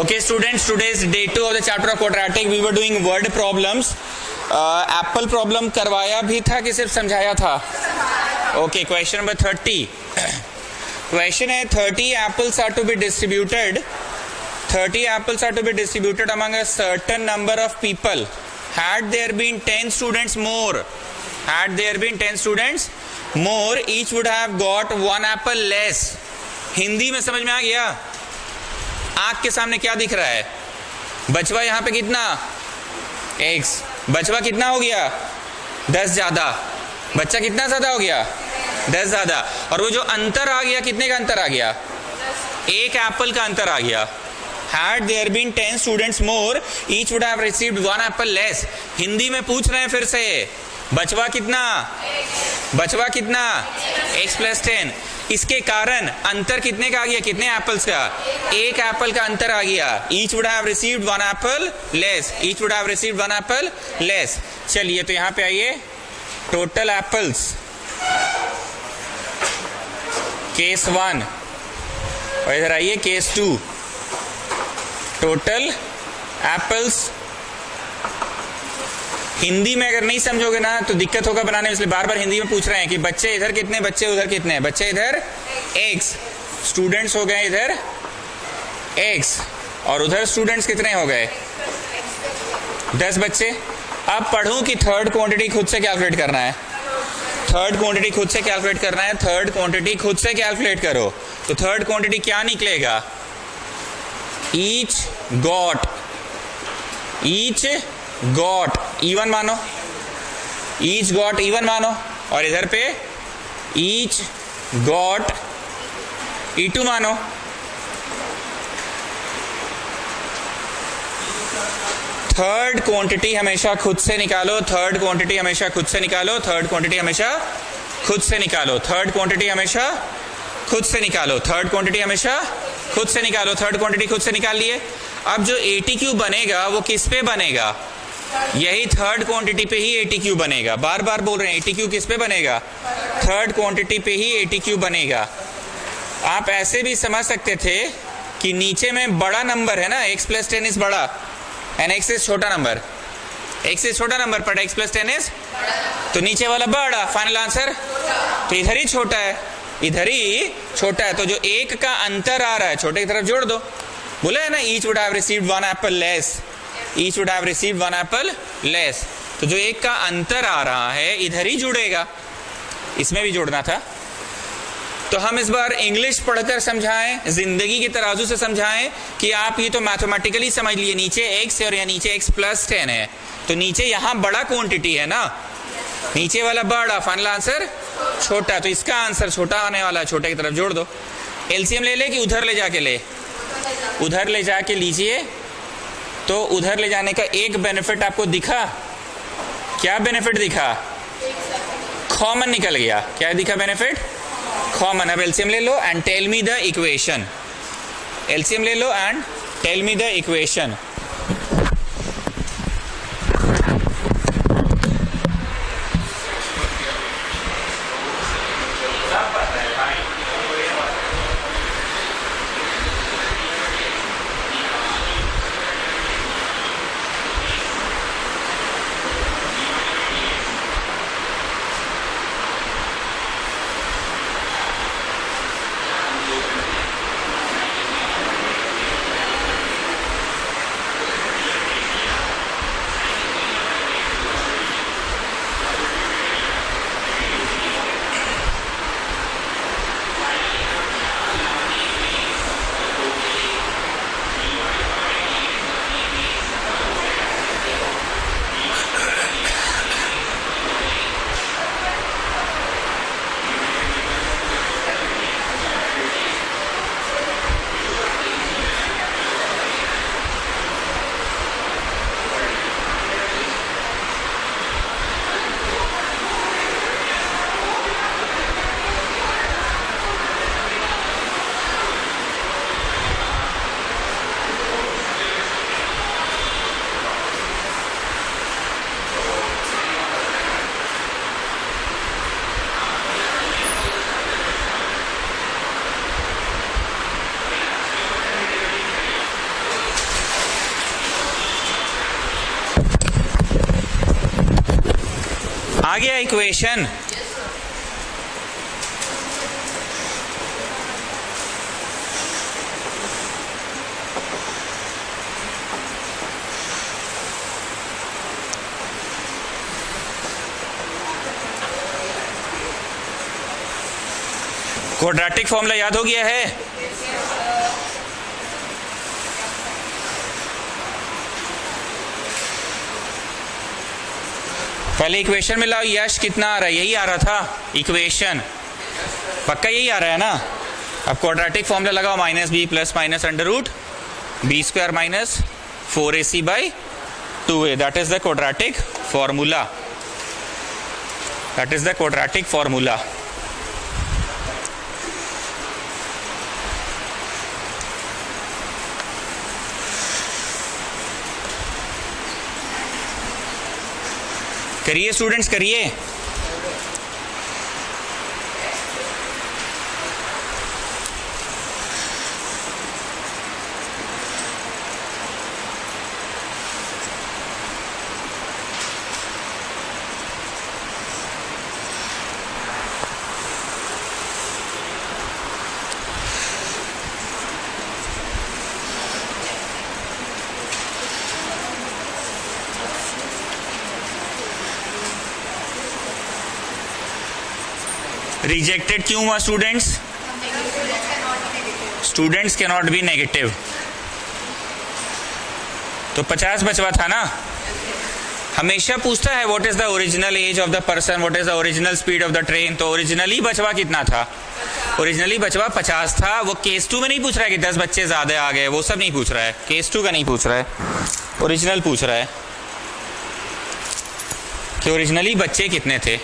Okay students, today's day 2 of the chapter of quadratic. We were doing word problems. Apple problem करवाया भी था कि सिर्फ समझाया था? Okay, question number 30. क्वेश्चन है 30 apples are to be distributed. 30 apples are to be distributed among a certain number of people. Had there been 10 students more, each would have got one apple less. Hindi में समझ में आ गया? आंख के सामने क्या दिख रहा है? बचवा यहाँ पे कितना? x. बचवा कितना हो गया? 10 ज्यादा. बच्चा कितना ज्यादा हो गया? 10 ज्यादा. और वो जो अंतर आ गया, कितने का अंतर आ गया? एक एप्पल का अंतर आ गया. Had there been 10 students more, each would have received one apple less. Hindi में पूछ रहे हैं फिर से, बचवा कितना? बचवा कितना? x plus 10. इसके कारण अंतर कितने का आ गया? कितने एप्पल्स का? एक एप्पल का अंतर आ गया. Each would have received one apple less. Each would have received one apple less. चलिए तो यहां पे आइए, टोटल एप्पल्स केस 1 और इधर आइए केस 2. Total apples. हिंदी में अगर नहीं समझोगे ना तो दिक्कत होगा बनाने में, इसलिए बार बार हिंदी में पूछ रहे हैं कि बच्चे इधर कितने, बच्चे उधर कितने. बच्चे इधर x, स्टूडेंट्स हो गए इधर x, और उधर स्टूडेंट्स कितने हो गए? 10 बच्चे. अब पढ़ूं कि थर्ड क्वांटिटी खुद से कैलकुलेट करना है? थर्ड क्वांटिटी खुद से कैलकुलेट करना है. थर्ड क्वांटिटी खुद से कैलकुलेट करो. तो थर्ड क्वांटिटी क्या निकलेगा? ईच गॉट इवन मानो, ईच गॉट इवन मानो, और इधर पे ईच गॉट E2 मानो. थर्ड क्वांटिटी हमेशा खुद से निकालो. थर्ड क्वांटिटी हमेशा खुद से निकालो. थर्ड क्वांटिटी हमेशा खुद से निकालो. थर्ड क्वांटिटी हमेशा खुद से निकालो. थर्ड क्वांटिटी हमेशा खुद से निकालो. थर्ड क्वांटिटी खुद से निकाल लिए. अब जो ATQ बनेगा वो किस पे बनेगा? यही थर्ड क्वांटिटी पे ही ATQ बनेगा. बार बार बोल रहे हैं, ATQ किस पे बनेगा? थर्ड क्वांटिटी पे ही ATQ बनेगा. आप ऐसे भी समझ सकते थे कि नीचे में बड़ा नंबर है ना, x plus 10 इज बड़ा एंड x इज छोटा नंबर. x इज छोटा number but x plus 10 is, तो नीचे वाला बड़ा. फाइनल आंसर तो इधर ही छोटा है, इधर ही छोटा है. तो जो एक का अंतर आ रहा है छोटे की तरफ जोड़ दो. बोला है ना, each would have received one Apple less. Each would have received one Apple less. तो जो एक का अंतर आ रहा है इधर ही जुड़ेगा. इसमें भी जोड़ना था. तो हम इस बार इंग्लिश पढ़कर समझाएं, जिंदगी के तराजू से समझाएं कि आप ये तो मैथमेटिकली समझ लिए, नीचे x है और यहाँ नीचे x plus 10 है, तो नीचे यहाँ बड़ा क्वांटिटी है ना, नीचे वाला बड़ा, फाइनल आंसर छोटा. तो इसका आंसर छोटा आने वाला है, छोटे की तरफ जोड़ दो. एलसीएम ले ले कि उधर ले जाके ले? उधर ले जाके लीजिए. तो उधर ले जाने का एक बेनिफिट आपको दिखा. क्या बेनिफिट दिखा? कॉमन निकल गया. क्या दिखा बेनिफिट? कॉमन. अब एलसीएम ले लो and tell me the equation. LCM ले लो and tell me the equation. गया इक्वेशन? क्वाड्रेटिक फॉर्मूला याद हो गया है? पहले इक्वेशन में लाओ, यश कितना आ रहा है? यही आ रहा था इक्वेशन, पक्का यही आ रहा है ना? अब क्वाड्रेटिक फॉर्मूला लगाओ, minus b plus minus under root b square minus 4ac by 2a, that is the quadratic formula, that is the quadratic formula. करिए स्टूडेंट्स, करिए। रिजेक्टेड क्यों हुआ students? Students can not be negative, तो 50 बचवा था ना। हमेशा पूछता है what is the original age of the person, what is the original speed of the train, तो ओरिजिनली बचवा कितना था? ओरिजिनली बचवा 50 था। वो केस 2 में नहीं पूछ रहा है कि 10 बच्चे ज्यादा आ गए, वो सब नहीं पूछ रहा है, केस 2 का नहीं पूछ रहा है, ओरिजिनल पूछ रहा है कि ओरिजिनली बच्चे कितने थे।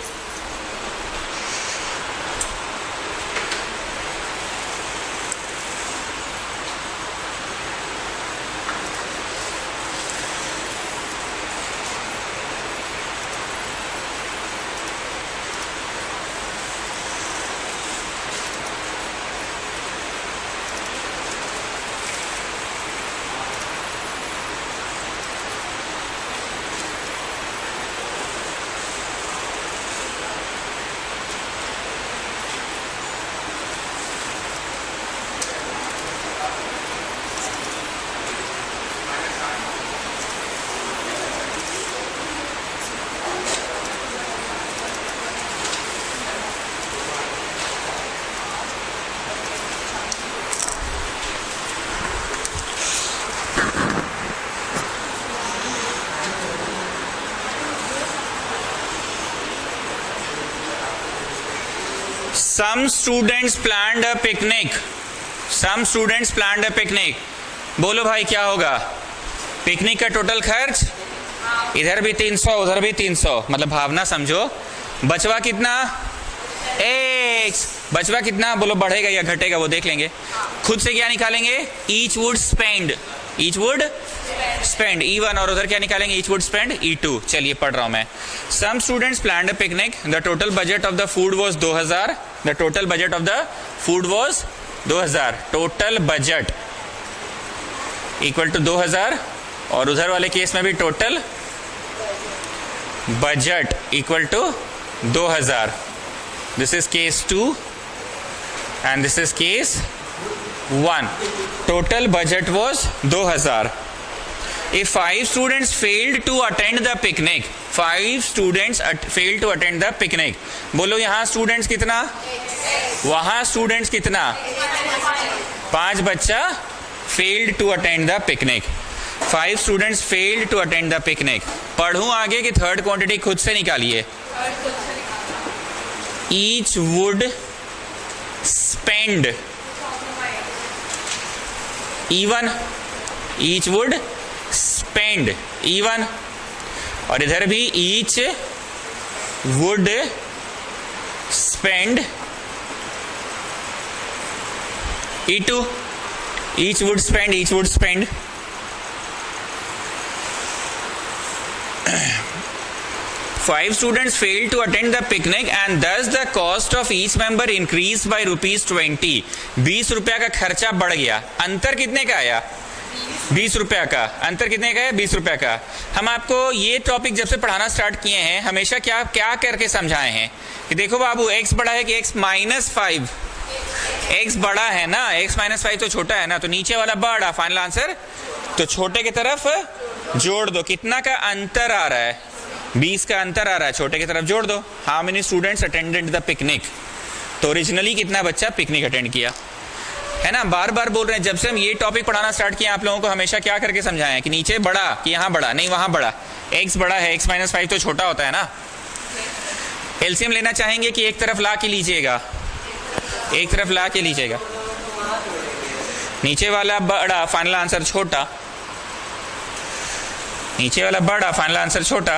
Some students planned a picnic. Some students planned a picnic. बोलो भाई क्या होगा? पिकनिक का टोटल खर्च इधर भी 300 उधर भी 300, मतलब भावना समझो। बचवा कितना? x। बचवा कितना बोलो, बढ़ेगा या घटेगा वो देख लेंगे। खुद से क्या निकालेंगे? each would spend, each would spend E1, और उधर क्या निकालेंगे? each would spend E2। चलिए पढ़ रहा हूं मैं। Some students planned a picnic. The total budget of the food was 2000. The total budget of the food was 2000. Total budget equal to 2000, और उधर वाले केस में भी total budget equal to 2000. This is case 2 and this is case 1. Total budget was 2000. If 5 students failed to attend the picnic, 5 students failed to attend the picnic. बोलो यहाँ students कितना, वहां students कितना? 5 बच्चा failed to attend the picnic. 5 students failed to attend the picnic. पढ़ूं आगे कि third quantity खुद से निकालिए। Each would spend E1, each would spend E1, और इधर भी each would spend E2, each would spend, each would spend. Five students failed to attend the picnic and thus the cost of each member increased by ₹20. 20 रुपया का खर्चा बढ़ गया। अंतर कितने का आया? 20 रुपया का। अंतर कितने का है? 20 रुपया का। हम आपको ये टॉपिक जब से पढ़ाना स्टार्ट किए हैं हमेशा क्या क्या करके समझाए हैं कि देखो बाबू x बड़ा है कि x माइनस 5, x बड़ा है ना, x माइनस 5 तो छोटा है ना, तो नीचे वाला बड़ा, फाइनल आंसर तो छोटे की तरफ जोड़ दो। कितना का अंतर आ रहा है? 20 का अंतर आ रहा है, छोटे की तरफ जोड़ दो। How many students attended the picnic? तो ओरिजिनली कितना बच्चा पिकनिक अटेंड किया है ना। बार बार बोल रहे हैं, जब से हम ये टॉपिक पढ़ाना स्टार्ट किया आप लोगों को हमेशा क्या करके समझाएं कि नीचे बड़ा कि यहाँ बड़ा नहीं, वहां बड़ा। x बड़ा है, x माइनस 5 तो छोटा होता है ना। एलसीएम लेना चाहेंगे कि एक तरफ ला के लीजिएगा? एक तरफ ला के लीजिएगा। नीचे वाला बड़ा, फाइनल आंसर छोटा। नीचे वाला बड़ा, फाइनल आंसर छोटा।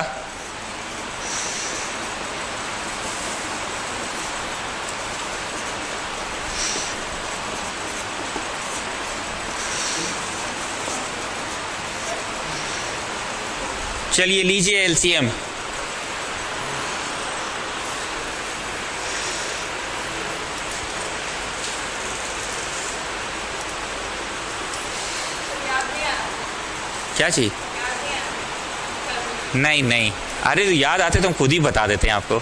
चलिए लीजिए एलसीएम। क्या चीज? नहीं नहीं, अरे तो याद आते तो हम खुद ही बता देते हैं आपको,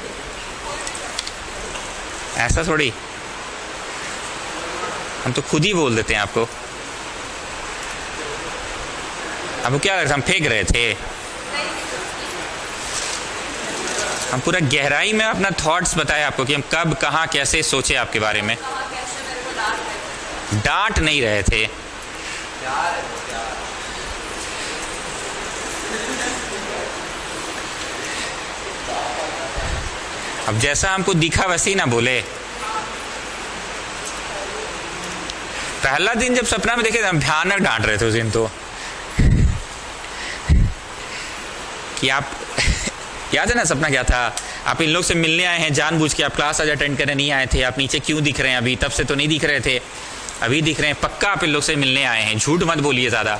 ऐसा थोड़ी, हम तो खुद ही बोल देते हैं आपको। आपको क्या लग रहा, हम फेंक रहे थे? हम पूरा गहराई में अपना थॉट्स बताए आपको कि हम कब कहाँ कैसे सोचे आपके बारे में। डांट नहीं रहे थे। अब जैसा हमको दिखा वैसे ही ना बोले। पहला दिन जब सपना में देखे हम भयानक डांट रहे थे उस दिन तो कि आप याद है ना सपना क्या था? आप इन लोग से मिलने आए हैं जानबूझ के, आप क्लास आज अटेंड करने नहीं आए थे, आप नीचे क्यों दिख रहे हैं? अभी तब से तो नहीं दिख रहे थे, अभी दिख रहे हैं, पक्का आप इन लोग से मिलने आए हैं, झूठ मत बोलिए ज्यादा।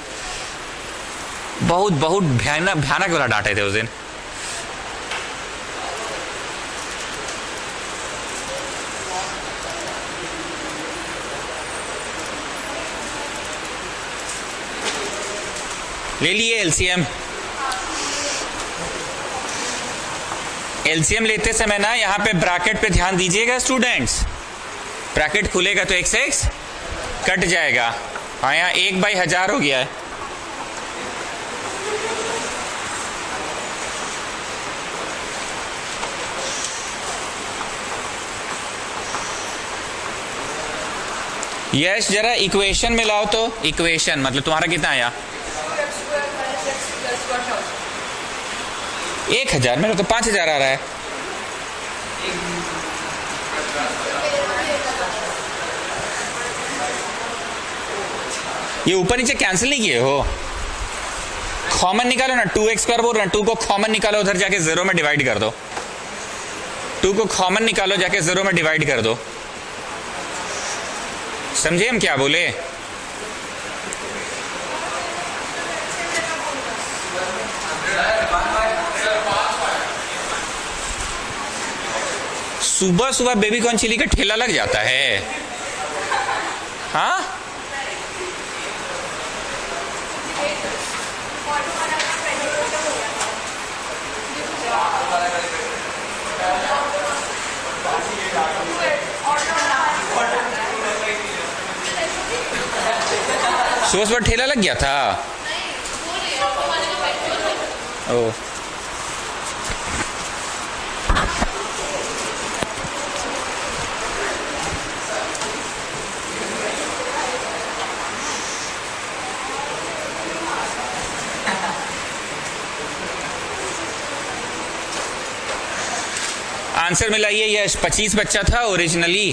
बहुत बहुत भयानक भयानक वाला डांटे थे उस दिन। ले लिए एलसीएम। एलसीएम लेते समय ना यहाँ पे ब्रैकेट पे ध्यान दीजिएगा स्टूडेंट्स। ब्रैकेट खुलेगा तो x x कट जाएगा। हाँ, यहाँ 1/1000 हो गया है। यश जरा इक्वेशन में लाओ तो। इक्वेशन मतलब तुम्हारा कितना आया? 1000, मेरा तो 5000 आ रहा है। ये ऊपर नीचे कैंसिल नहीं किए हो? कॉमन निकालो ना, 2x² बोल रहा है, 2 को कॉमन निकालो, उधर जाके 0 में डिवाइड कर दो। 2 को कॉमन निकालो, जाके 0 में डिवाइड कर दो। समझे हम क्या बोले? सुबह सुबह बेबी कॉर्न चिली का ठेला लग जाता है। हाँ, सुबह सुबह ठेला लग गया था। ओ, आंसर मिलाइए यश। 25 बच्चा था ओरिजिनली।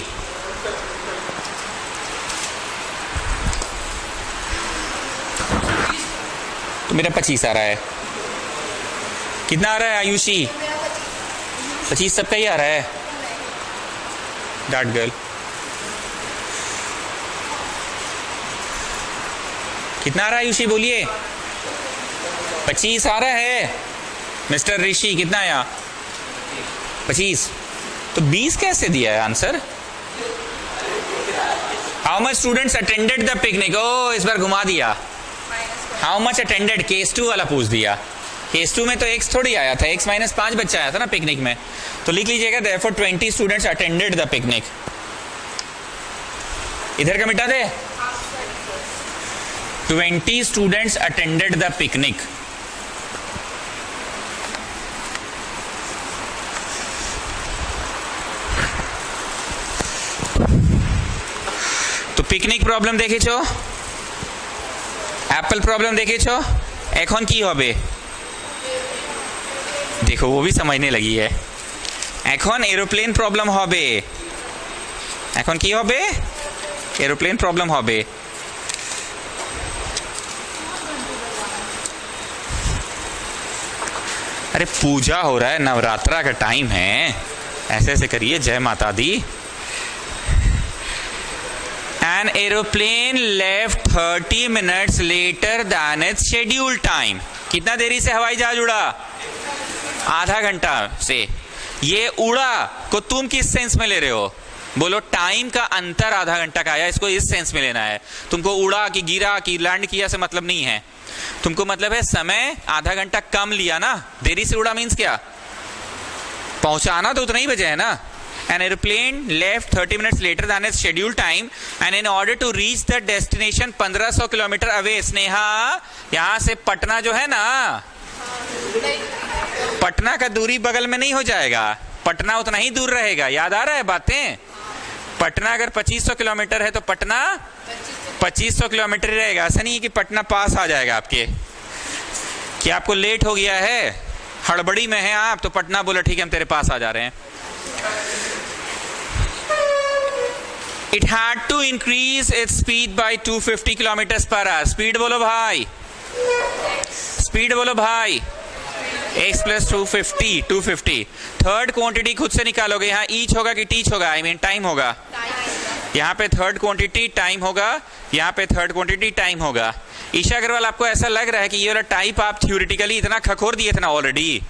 तो मेरा 25 आ रहा है। कितना आ रहा है आयुषी? 25 सबका ही आ रहा है। डार्ट गर्ल कितना आ रहा है आयुषी? बोलिए। 25 आ रहा है। मिस्टर ऋषि कितना आया? 25। तो 20 कैसे दिया है answer? How much students attended the picnic? Oh, इस बार घुमा दिया। हाउ मच अटेंडेड, केस 2 वाला पूछ दिया। केस 2 में तो x थोड़ी आया था, x माइनस 5 बच्चा आया था ना पिकनिक में, तो लिख लीजिएगा therefore 20 students attended the picnic. इधर का मिटा दे, 20 स्टूडेंट्स अटेंडेड द पिकनिक। तो पिकनिक प्रॉब्लम देखे छो, एप्पल प्रॉब्लम देखे छो, एखन की होबे देखो वो भी समझने लगी है। एखन एरोप्लेन प्रॉब्लम होबे, एखन की होबे एरोप्लेन प्रॉब्लम होबे। अरे पूजा हो रहा है, नवरात्रा का टाइम है, ऐसे ऐसे करिए, जय माता दी। An aeroplane left 30 minutes later than its scheduled time. कितना देरी से हवाई जहाज उड़ा? आधा घंटा से। ये उड़ा को तुम किस सेंस में ले रहे हो? बोलो टाइम का अंतर आधा घंटा का आया, इसको इस सेंस में लेना है। तुमको उड़ा कि गिरा कि लैंड किया से मतलब नहीं है, तुमको मतलब है समय आधा घंटा कम लिया ना। देरी से उड़ा मीन्स क्या? पहुंचाना तो उतना ही बजे है ना। An airplane left 30 minutes later than its scheduled time and in order to reach the destination 1500 kilometre away. Sneha, यहाँ से पटना जो है ना, पटना का दूरी बगल में नहीं हो जाएगा, पटना उतना ही दूर रहेगा। याद आ रहा है बातें? पटना अगर 2500 किलोमीटर है तो पटना 2500 किलोमीटर ही रहेगा। ऐसा नहीं है कि पटना पास आ जाएगा आपके, कि आपको लेट हो गया है, हड़बड़ी में है आप, तो पटना बोला ठीक है हम तेरे पास आ जा रहे हैं। It had to increase its speed by 250 kilometers per hour. Speed बोलो भाई, स्पीड बोलो भाई। x plus 250। थर्ड क्वांटिटी खुद से निकालोगे, यहाँ ईच होगा कि टीच होगा, आई मीन टाइम होगा। यहाँ पे थर्ड क्वांटिटी टाइम होगा, यहाँ पे थर्ड क्वांटिटी टाइम होगा। ईशा अग्रवाल, आपको ऐसा लग रहा है कि ये वाला टाइप आप थ्योरेटिकली इतना खखोर दिए थे ना ऑलरेडी,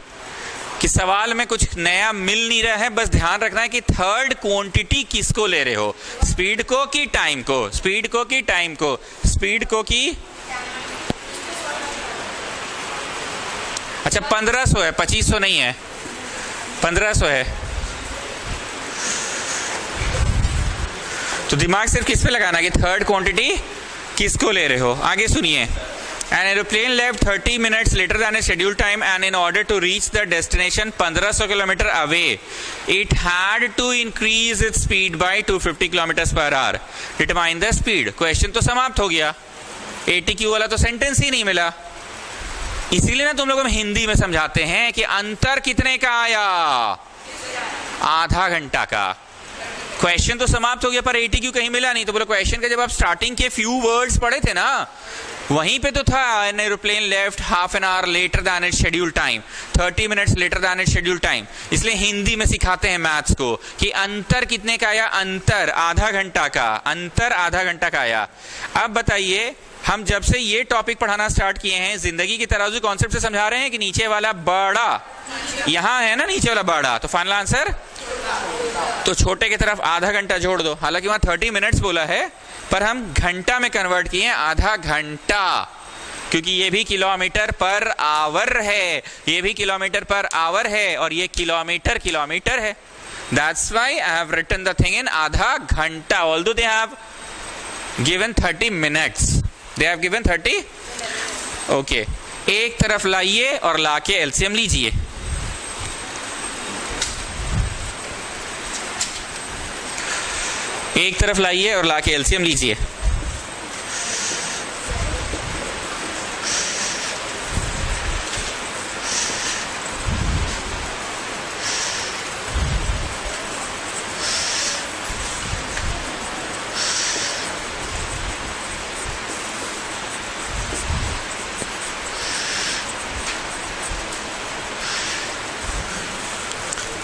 कि सवाल में कुछ नया मिल नहीं रहा है। बस ध्यान रखना है कि थर्ड क्वांटिटी किसको ले रहे हो, स्पीड को कि टाइम को, स्पीड को कि टाइम को, स्पीड को कि। अच्छा 1500 है, 2500 नहीं है, 1500 है। तो दिमाग सिर्फ किस पे लगाना कि थर्ड क्वांटिटी किसको ले रहे हो। आगे सुनिए। An aeroplane left 30 minutes later than a scheduled time and in order to reach the destination 1500 kilometre away, it had to increase its speed by 250 kilometers per hour. Determine the speed. Question तो समाप्त हो गया, ATQ वाला तो sentence ही नहीं मिला। इसीलिए ना तुम लोग हम हिंदी में समझाते हैं कि अंतर कितने का आया, आधा घंटा का। क्वेश्चन तो समाप्त हो गया पर ATQ कहीं मिला नहीं। तो बोलो क्वेश्चन का जब आप स्टार्टिंग के फ्यू वर्ड्स पढ़े थे ना, वहीं पे तो था an aeroplane left half an hour later than its schedule time, 30 minutes later than its schedule time. इसलिए हिंदी में सिखाते हैं मैथ्स को कि अंतर कितने का आया, अंतर आधा घंटा का, अंतर आधा घंटा का आया। अब बताइए, हम जब से ये टॉपिक पढ़ाना स्टार्ट किए हैं, जिंदगी की तराजू कॉन्सेप्ट से समझा रहे हैं कि नीचे वाला बड़ा, यहां है ना नीचे वाला बड़ा, तो फाइनल आंसर तो छोटे की तरफ आधा घंटा जोड़ दो। हालांकि वहां 30 मिनट्स बोला है पर हम घंटा में कन्वर्ट किए हैं, आधा घंटा, क्योंकि ये भी किलोमीटर पर आवर है, ये भी किलोमीटर पर आवर है और ये किलोमीटर किलोमीटर है। That's why I have written the thing in आधा घंटा, although they have given 30 minutes, they have given 30। Okay, एक तरफ लाइए और लाके एलसीएम लीजिए। एक तरफ लाइए और लाके एलसीएम लीजिए।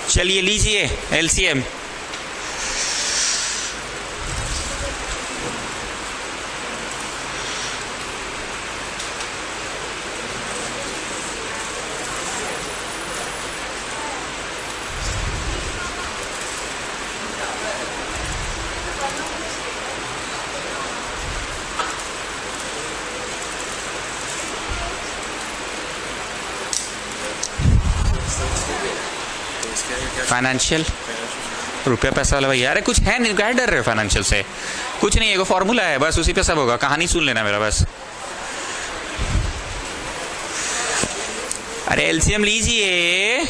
चलिए लीजिए एलसीएम। फाइनेंशियल, रुपया पैसा वाला भैया। अरे कुछ है नहीं, क्या डर रहे हो फाइनेंशियल से? कुछ नहीं, एगो फॉर्मूला है बस, उसी पे सब होगा। कहानी सुन लेना मेरा बस। अरे एलसीएम लीजिए।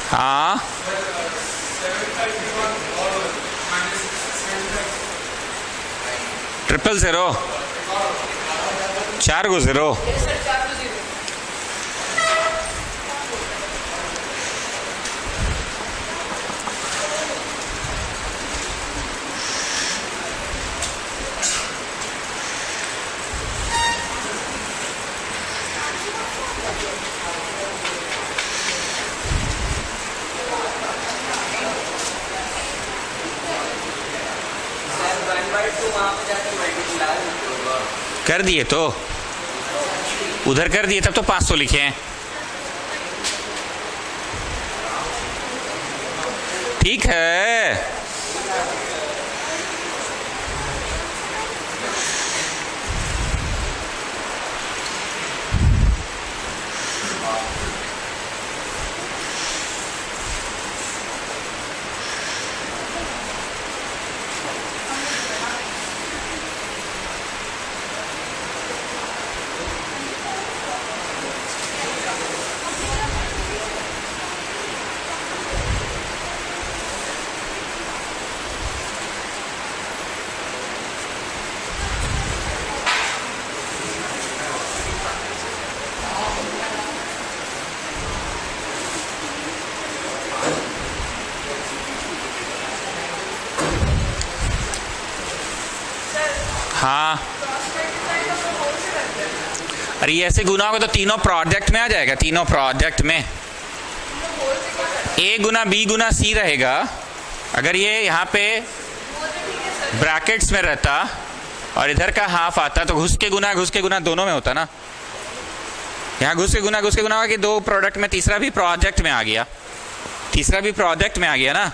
हाँ, 000, 4 गो 0। कर दिए तो उधर कर दिए, तब तो 500 लिखे हैं। ठीक है, हाँ। अरे ये ऐसे गुना होगा तो तीनों प्रोडक्ट में आ जाएगा, तीनों प्रोडक्ट में A Guna B Guna C रहेगा। अगर ये यहाँ पे ब्रैकेट्स में रहता और इधर का हाफ आता तो घुस के गुना दोनों में होता ना। यहाँ घुस के गुना होगा कि दो प्रोडक्ट में, तीसरा भी प्रोडक्ट में आ गया, तीसरा भी प्रोडक्ट में आ गया ना।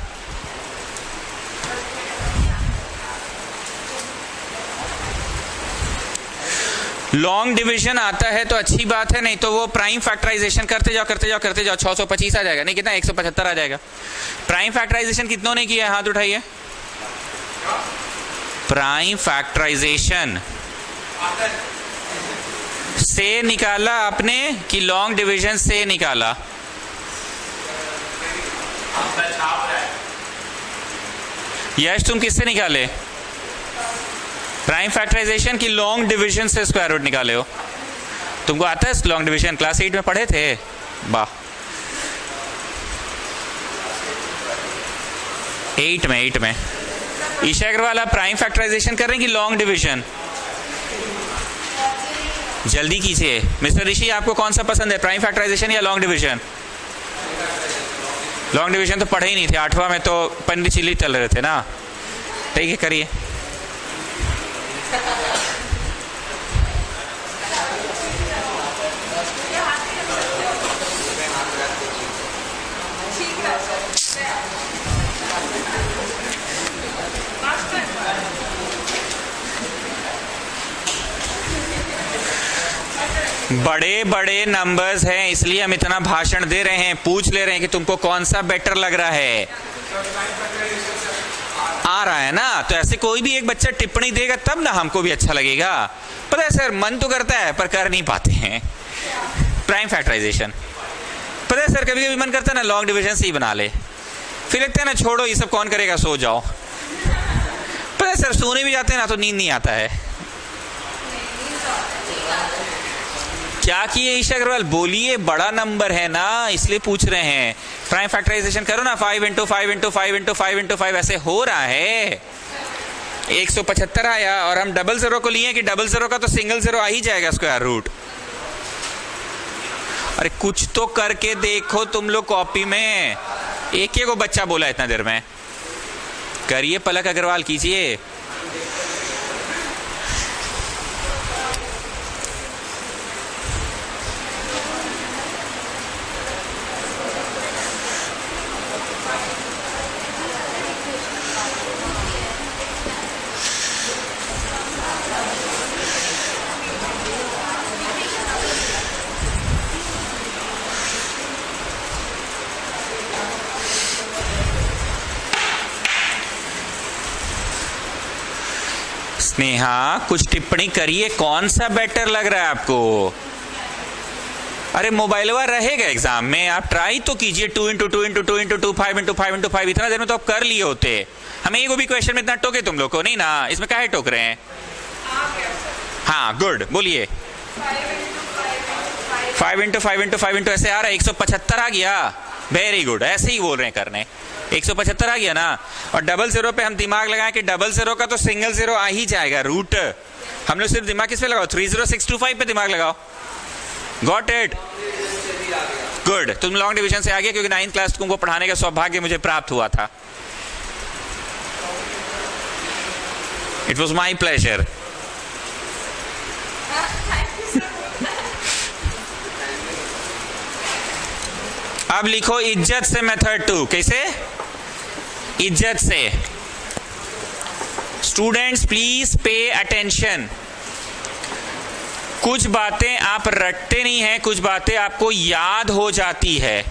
लॉन्ग डिवीजन आता है तो अच्छी बात है, नहीं तो वो प्राइम फैक्टराइजेशन करते जाओ 625 आ जाएगा, नहीं कितना 175 आ जाएगा। प्राइम फैक्टराइजेशन कितनों ने किया है, हाथ उठाइए। प्राइम फैक्टराइजेशन से निकाला आपने कि लॉन्ग डिवीजन से निकाला? यश तुम किससे निकाले? प्राइम फैक्टराइजेशन की लॉन्ग डिवीजन से स्क्वायर रूट निकाले हो? तुमको आता है लॉन्ग डिवीजन? क्लास 8 में पढ़े थे। वाह, 8 में ईशा अग्रवाल आप प्राइम फैक्टराइजेशन कर रहे हैं कि लॉन्ग डिवीजन? जल्दी कीजिए। मिस्टर ऋषि आपको कौन सा पसंद है, प्राइम फैक्टराइजेशन या लॉन्ग डिवीजन? लॉन्ग डिवीजन तो पढ़े ही नहीं थे, 8वां में तो पंडित चिल्ली चल रहे थे ना। ठीक है, करिए। बड़े बड़े नंबर्स हैं इसलिए हम इतना भाषण दे रहे हैं, पूछ ले रहे हैं कि तुमको कौन सा बेटर लग रहा है। आ रहा है ना, तो ऐसे कोई भी एक बच्चा टिप्पणी देगा तब ना हमको भी अच्छा लगेगा। पता है सर, मन तो करता है पर कर नहीं पाते हैं प्राइम फैक्टराइजेशन। पता है सर, कभी कभी मन करता है ना लॉन्ग डिवीजन से ही बना ले, फिर लगता है ना छोड़ो ये सब कौन करेगा, सो जाओ। पता है सर, सोने भी जाते हैं ना तो नींद नहीं आता है। क्या किए ईशा अग्रवाल? बोलिए, बड़ा नंबर है ना, इसलिए पूछ रहे हैं। प्राइम फैक्टराइजेशन करो ना, 5 इंटू 5 इंटू 5 इंटू 5 इंटू 5 ऐसे हो रहा है। 175 आया और हम डबल जीरो को लिए कि डबल जीरो का तो सिंगल जीरो आ ही जाएगा स्क्वायर रूट। अरे कुछ तो करके देखो तुम लोग कॉपी में। एक को बच्चा बोला इतना देर में। करिए पलक अग्रवाल, कीजिए। स्नेहा कुछ टिप्पणी करिए, कौन सा बेटर लग रहा है आपको? अरे मोबाइलवा रहेगा एग्जाम में, आप ट्राई तो कीजिए। 2 into 2 into 2 into 2 5 into 5 into 5 इतना देर में तो आप कर लिए होते। हमें एक भी क्वेश्चन में इतना टोके तुम लोग को नहीं ना, इसमें काहे टोक रहे हैं? हाँ गुड, बोलिए। 5 इंटू 5 इंटू 5 इंटू ऐसे आ रहा है, 175 आ गया। वेरी गुड, ऐसे ही बोल रहे हैं करने। 175 आ गया ना। और डबल जीरो पे हम दिमाग लगाएं कि डबल जीरो का तो सिंगल जीरो आ ही जाएगा रूट। हम लोग सिर्फ दिमाग किस पे लगाओ? 30625 पे दिमाग लगाओ। Got it? गुड, तुम लॉन्ग डिवीजन से आ गए क्योंकि 9th क्लास तुमको पढ़ाने का सौभाग्य मुझे प्राप्त हुआ था। It was my pleasure. अब लिखो इज्जत से मेथड 2। कैसे? इज्जत से। Students please pay attention. कुछ बातें आप रटते नहीं हैं, कुछ बातें आपको याद हो जाती है।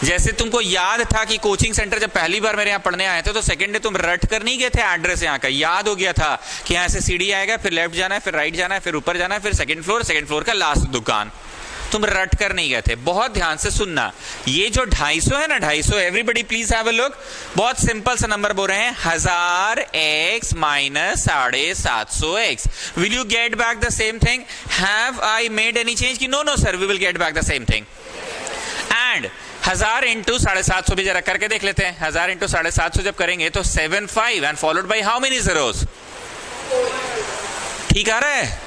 जैसे तुमको याद था कि कोचिंग सेंटर जब पहली बार मेरे यहाँ पढ़ने आए थे तो सेकंड डे तुम रट कर नहीं गए थे एड्रेस यहाँ का, याद हो गया था कि यहाँ से सीढ़ी आएगा, फिर लेफ्ट जाना है, फिर राइट जाना है, फिर ऊपर जाना है, फिर सेकंड फ्लोर का लास्ट दुकान। तुम रट कर नहीं गए थे। बहुत ध्यान से सुनना, ये जो 250 है ना, 250, everybody please have a look. बहुत सिंपल सा नंबर बोल रहे हैं, 1000x minus 750x। Will you get back the same thing? Have I made any change? कि no no sir, we will get back the same thing. And 1000 into 750 भी जरा करके देख लेते हैं। 1000 इंटू 750 जब करेंगे तो 75 and followed by how many zeros? ठीक आ रहा है?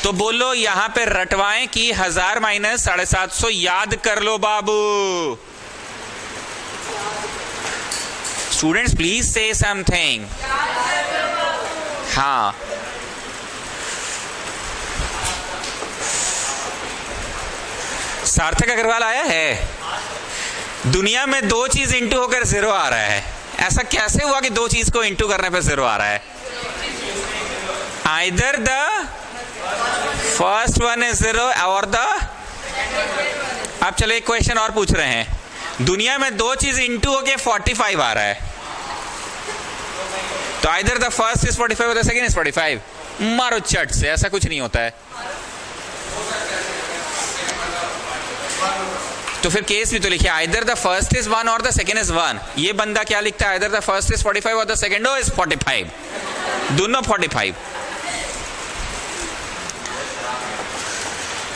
तो बोलो यहां पे रटवाएं कि 1000 माइनस 750 याद कर लो बाबू। Students please say something. हाँ, सार्थक अग्रवाल आया है? दुनिया में दो चीज इंटू होकर जीरो आ रहा है, ऐसा कैसे हुआ कि दो चीज को इंटू करने पर जीरो आ रहा है? Either the first one is zero और द। अब चलो एक क्वेश्चन और पूछ रहे हैं, दुनिया में दो चीज इंटू होके 45 आ रहा है, तो आइदर द फर्स्ट इज 45 और द सेकंड इज 45। मारो चट से, ऐसा कुछ नहीं होता है। तो फिर केस भी तो लिखिए, आइदर द फर्स्ट इज 1 और द सेकंड इज 1। ये बंदा क्या लिखता है? आइदर द फर्स्ट इज 45 और द सेकंड इज 45, दोनों 45।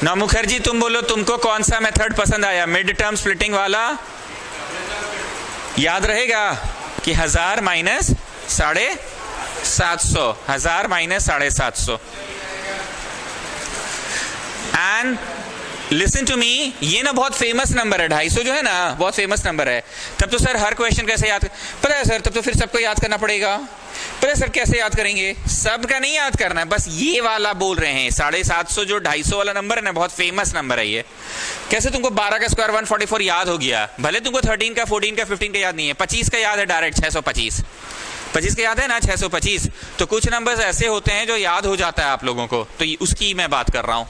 ना मुखर्जी तुम बोलो, तुमको कौन सा मेथड पसंद आया? मिड टर्म स्प्लिटिंग वाला याद रहेगा कि 1000 minus 750, 1000 minus 750। And listen to me, ये ना बहुत फेमस नंबर है, 250 जो है ना बहुत फेमस नंबर है। तब तो सर हर क्वेश्चन कैसे याद? पता है सर, तब तो फिर सबको याद करना पड़ेगा। पता है सर कैसे याद करेंगे? सबका नहीं याद करना है, बस ये वाला बोल रहे हैं। 750 जो 250 वाला नंबर है ना, बहुत फेमस नंबर है ये। कैसे तुमको 12 का स्क्वायर 144 याद हो गया? भले तुमको 13 का 14 का 15 का याद नहीं है, 25 का याद है डायरेक्ट, 625। 25 का याद है ना, 625। तो कुछ नंबर्स ऐसे होते हैं जो याद हो जाता है आप लोगों को, तो उसकी मैं बात कर रहा हूं।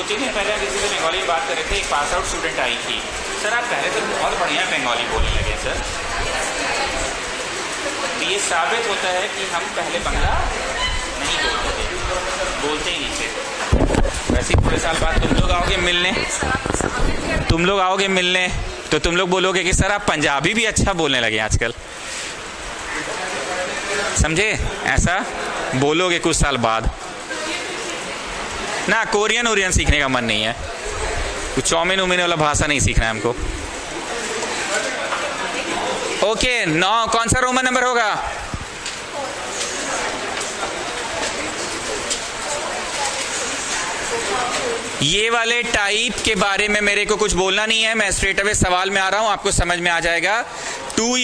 2-3 दिन पहले किसी से बंगाली में बात कर रहे थे, एक पास आउट स्टूडेंट आई थी, सर आप पहले तो बहुत बढ़िया बंगाली बोलने लगे सर। तो ये साबित होता है कि हम पहले बंगला नहीं बोलते ही नहीं थे। वैसे ही पूरे साल बाद तुम लोग आओगे मिलने, तो तुम लोग बोलोगे कि सर आप पंजाबी भी अच्छा बोलने लगे आजकल, समझे? ऐसा बोलोगे कुछ साल बाद ना। कोरियन सीखने का मन नहीं है, कुछ चौमिन उमिन वाला भाषा नहीं सीखना है हमको। ओके 9 कौन सा रोमन नंबर होगा? ये वाले टाइप के बारे में मेरे को कुछ बोलना नहीं है, मैं स्ट्रेट अवे सवाल में आ रहा हूं, आपको समझ में आ जाएगा। 2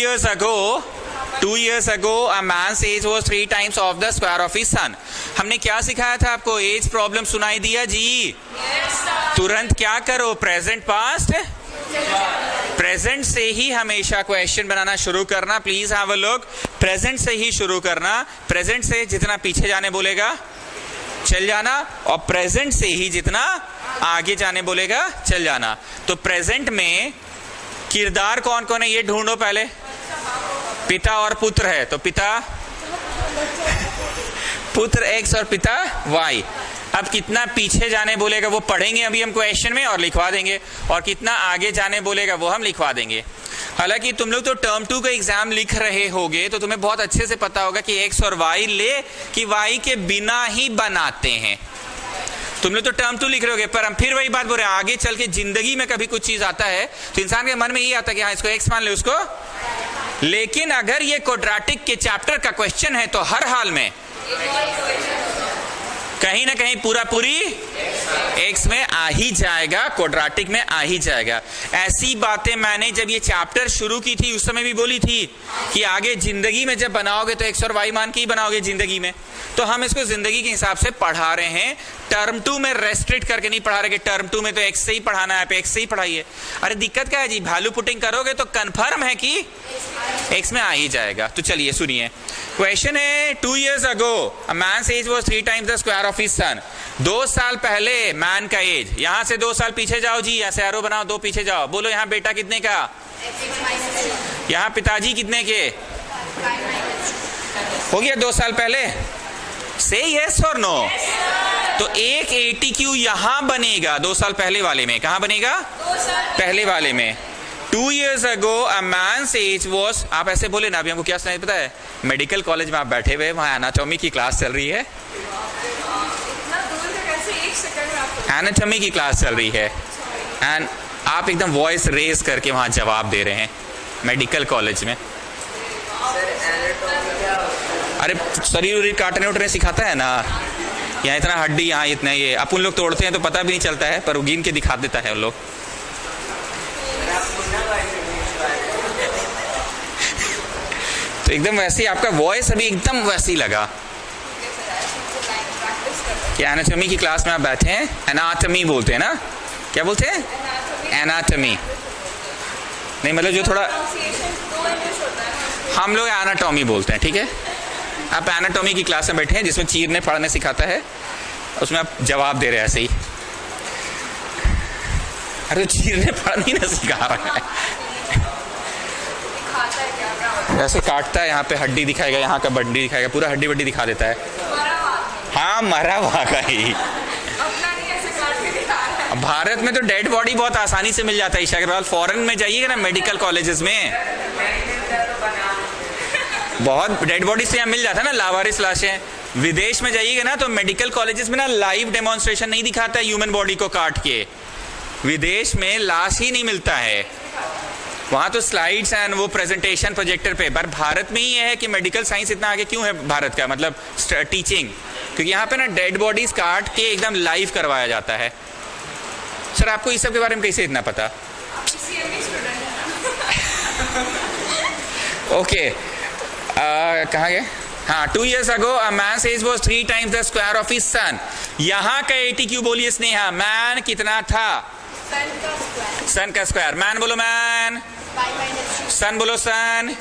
years ago a man's age was 3 times of the square of his son। हमने क्या सिखाया था आपको? एज प्रॉब्लम सुनाई दिया जी? तुरंत क्या करो? प्रेजेंट पास्ट प्रेजेंट से ही हमेशा क्वेश्चन बनाना शुरू करना। Please have a look, present से ही शुरू करना। प्रेजेंट से जितना पीछे जाने बोलेगा चल जाना, और प्रेजेंट से ही जितना आगे जाने बोलेगा चल जाना। तो प्रेजेंट में किरदार कौन कौन है ये ढूंढो पहले। पिता और पुत्र है, तो पिता पुत्र x और पिता y। अब कितना पीछे जाने बोलेगा वो पढ़ेंगे अभी हम क्वेश्चन में और लिखवा देंगे, और कितना आगे जाने बोलेगा वो हम लिखवा देंगे। हालांकि तुम लोग तो टर्म 2 का एग्जाम लिख रहे होगे तो तुम्हें बहुत अच्छे से पता होगा कि x और y ले कि y के बिना ही बनाते हैं। तुम लोग तो टर्म 2 लिख रहे होगे, पर हम फिर वही बात बोल रहे हैं, आगे चल के जिंदगी में कभी कुछ चीज आता है तो इंसान के मन में ये आता है कि हाँ इसको x मान ले उसको। लेकिन अगर ये क्वाड्रेटिक के चैप्टर का क्वेश्चन है तो हर हाल में कहीं ना कहीं पूरी x में आ ही जाएगा, क्वाड्रेटिक में आ ही जाएगा। ऐसी बातें मैंने जब ये चैप्टर शुरू की थी उस समय भी बोली थी कि आगे जिंदगी में जब बनाओगे तो x और y मान के ही बनाओगे जिंदगी में। तो हम इसको जिंदगी के हिसाब से पढ़ा रहे हैं, टर्म 2 में रेस्ट्रिक्ट करके नहीं पढ़ा रहे कि टर्म 2 में तो x से ही पढ़ाना है, पे x से ही पढ़ाइए। अरे दिक्कत क्या है जी, वैल्यू पुटिंग करोगे तो कंफर्म है कि x में आ ही जाएगा। तो चलिए सुनिए, क्वेश्चन है 2 years ago a man's age was 3 times the square of his son। 2 साल पहले मैन का एज, यहां से 2 साल पीछे जाओ जी, ऐसे एरो बनाओ, 2 पीछे जाओ, बोलो यहाँ बेटा कितने का, यहाँ पिताजी कितने के, हो गया 2 साल पहले। से यस और नो? तो एक ATQ यहां बनेगा 2 साल पहले वाले में। कहां बनेगा? पहले वाले में। 2 years ago a man's age was, आप ऐसे बोले ना, अभी हमको क्या सुनाई पता है, मेडिकल कॉलेज में आप बैठे हुए, वहां एनाटॉमी की क्लास चल रही है, एनाटॉमी की क्लास चल रही है, एंड आप एकदम वॉइस रेज करके वहां जवाब दे रहे हैं मेडिकल कॉलेज में। अरे शरीर उरीर काटने उठने सिखाता है ना, यहाँ इतना हड्डी, यहाँ इतना, ये अपन लोग तोड़ते हैं तो पता भी नहीं चलता है, पर गिन के दिखा देता है उन लोग। तो एकदम वैसे ही आपका वॉइस अभी एकदम वैसे ही लगा कि एनाटॉमी की क्लास में आप बैठे हैं, एनाटॉमी बोलते हैं ना, क्या बोलते हैं? एनाटॉमी नहीं, मतलब जो थोड़ा हम लोग एनाटॉमी बोलते हैं, ठीक है। आप एनाटॉमी की क्लास में बैठे हैं जिसमें चीरने फाड़ने सिखाता है, उसमें आप जवाब दे रहे हैं ऐसे ही। अरे चीरने फाड़ने ना सिखा रहा है, ऐसे काटता है, यहाँ पे हड्डी दिखाएगा, यहाँ का बड्डी दिखाएगा, पूरा हड्डी वड्डी दिखा देता है। हाँ मरा हुआ का ही। भारत में तो डेड बॉडी बहुत आसानी से मिल जाता है ईशा अग्रवाल, फॉरेन में जाइएगा ना मेडिकल कॉलेजेस में बहुत डेड बॉडी से यहाँ मिल जाता है ना, लावारिस लाशें। विदेश में जाइएगा ना तो मेडिकल कॉलेजेस में ना लाइव डेमोन्स्ट्रेशन नहीं दिखाता है ह्यूमन बॉडी को काट के, विदेश में लाश ही नहीं मिलता है, वहां तो स्लाइड्स एंड वो प्रेजेंटेशन प्रोजेक्टर पे। पर भारत में ही है कि मेडिकल साइंस इतना आगे क्यों है भारत का, मतलब टीचिंग, क्योंकि यहाँ पे ना डेड बॉडीज काट के एकदम लाइव करवाया जाता है। सर आपको इस सब के बारे में कैसे इतना पता? ओके कहाँ गए? हाँ 2 years ago a man's age was 3 times the square of his son। यहाँ का ATQ बोलिए स्नेहा, मैन कितना था? सन का स्क्वायर। मैन बोलो मैन, सन बोलो सन।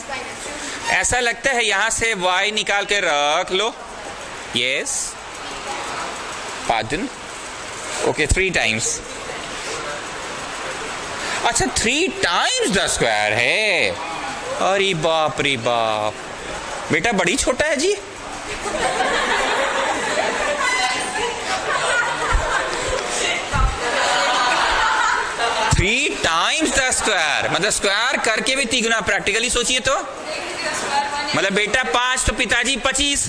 ऐसा लगता है यहाँ से y निकाल के रख लो, यस पार्डन, ओके 3 टाइम्स। अच्छा 3 टाइम्स द स्क्वायर है। अरे बाप रे बाप, बेटा बड़ी छोटा है जी। थ्री टाइम्स द स्क्वायर मतलब स्क्वायर करके भी तिगुना। प्रैक्टिकली सोचिए तो, मतलब बेटा 5 तो पिताजी 25,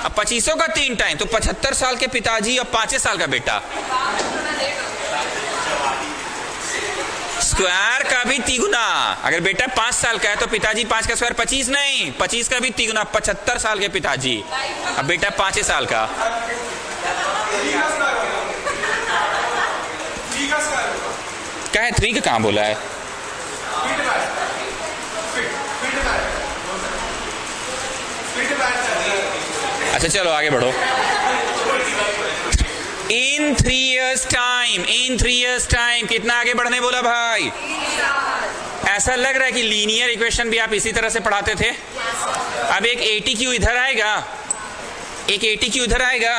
अब 25 का 3 टाइम तो 75 साल के पिताजी और 5 साल का बेटा। स्क्वायर का भी तिगुना। अगर बेटा 5 साल का है तो पिताजी 5 का स्क्वायर 25 नहीं, 25 का भी तिगुना 75 साल के पिताजी। अब बेटा 5 साल का। क्या है 3 का कहां बोला है? अच्छा चलो आगे बढ़ो। इन 3 years टाइम, इन 3 years टाइम कितना आगे बढ़ने बोला भाई? ऐसा लग रहा है कि लीनियर इक्वेशन भी आप इसी तरह से पढ़ाते थे। अब एक ATQ इधर आएगा, एक ATQ इधर आएगा।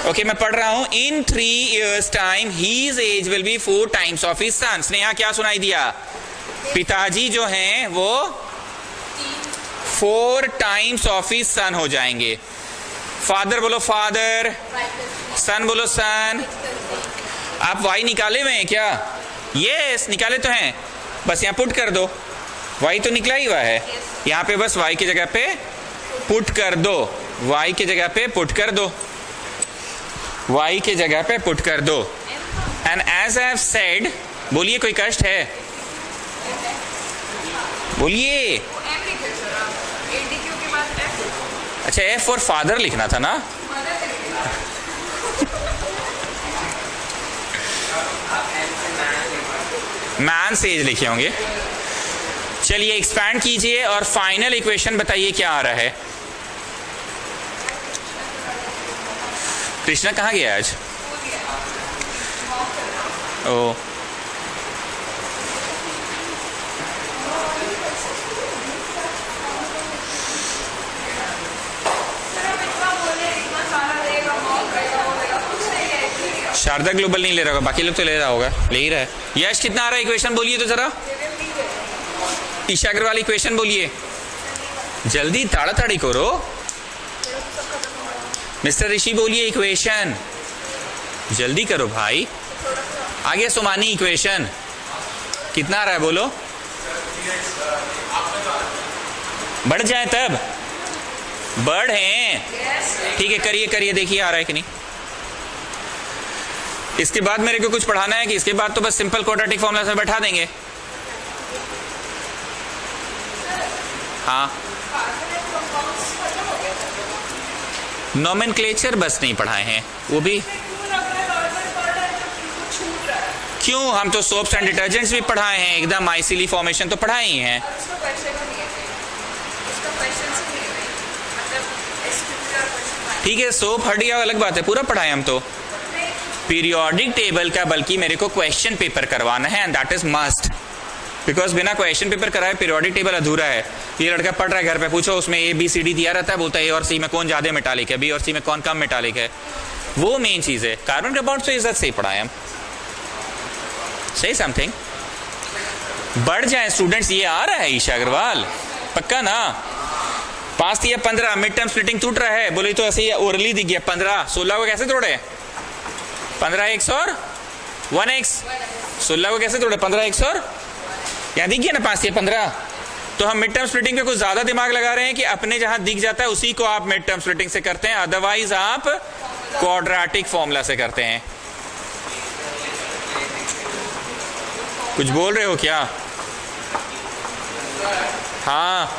ओके मैं पढ़ रहा हूं। In 3 years time his age will be 4 times of his son. Sneha क्या सुनाई दिया? पिताजी जो हैं वो 4 टाइम्स ऑफ हिज सन हो जाएंगे। फादर बोलो फादर, सन बोलो सन। आप वाई निकाले हुए हैं क्या? यस निकाले तो हैं, बस यहाँ पुट कर दो। वाई तो निकला ही हुआ है, यहाँ पे बस वाई की जगह पे पुट कर दो, वाई की जगह पे पुट कर दो, वाई की जगह पे पुट कर दो। And as I have said, बोलिए कोई कष्ट है? बोलिए। अच्छा एफ और फादर लिखना था ना? मैन सेज लिखे होंगे। चलिए एक्सपैंड कीजिए और फाइनल इक्वेशन बताइए क्या आ रहा है। कृष्णा कहाँ गया आज? ओ शारदा ग्लोबल नहीं ले रहा होगा, बाकी लोग तो ले रहा होगा, ले ही रहा है। यश कितना आ रहा है इक्वेशन बोलिए तो जरा। ईशा अग्रवाल इक्वेशन बोलिए जल्दी, ताड़ाताड़ी करो। मिस्टर ऋषि बोलिए इक्वेशन, जल्दी करो भाई। आगे सुमानी इक्वेशन कितना आ रहा है बोलो। बढ़ जाए तब बढ़े। ठीक है करिए करिए, देखिए आ रहा है कि नहीं। इसके बाद मेरे को कुछ पढ़ाना है कि इसके बाद तो बस सिंपल क्वाड्रेटिक फॉर्मूला से बैठा देंगे। हाँ नोमेनक्लेचर बस नहीं पढ़ाए हैं, वो भी क्यों, हम तो सोप्स एंड डिटर्जेंट्स भी पढ़ाए हैं, एकदम माइसिली फॉर्मेशन तो पढ़ाए ही हैं। ठीक है सोप हट गया अलग बात है, पूरा पढ़ाए हम तो। पीरियोडिक टेबल का बल्कि मेरे को क्वेश्चन पेपर करवाना है, and that is must, because बिना क्वेश्चन पेपर कराए पीरियोडिक टेबल अधूरा है। ये लड़का पढ़ रहा है घर पे, पूछो उसमें ABCD दिया रहता है, बोलता है A और C में कौन ज्यादा मेटालिक है, B और C में कौन कम मेटालिक है। वो मेन चीज है। कार्बन कंपाउंड तो इज्जत से ही पढ़ाए हम। से समथिंग बढ़ जाए स्टूडेंट्स, ये आ रहा है ईशा अग्रवाल पक्का ना। पास दिया 15, मिड टर्म स्प्लिटिंग टूट रहा है, बोले तो ऐसे ही ओरली दिख गया 15, 16 को कैसे तोड़े? 15x और 1x, 16 को कैसे तोड़े? 15x और यहाँ दिख गया ना 5 या 15। तो हम मिड टर्म स्प्लिटिंग पे कुछ ज्यादा दिमाग लगा रहे हैं कि अपने जहां दिख जाता है उसी को आप मिड टर्म स्प्लिटिंग से करते हैं, अदरवाइज आप क्वाड्रेटिक फॉर्मूला से करते हैं। कुछ बोल रहे हो क्या? हाँ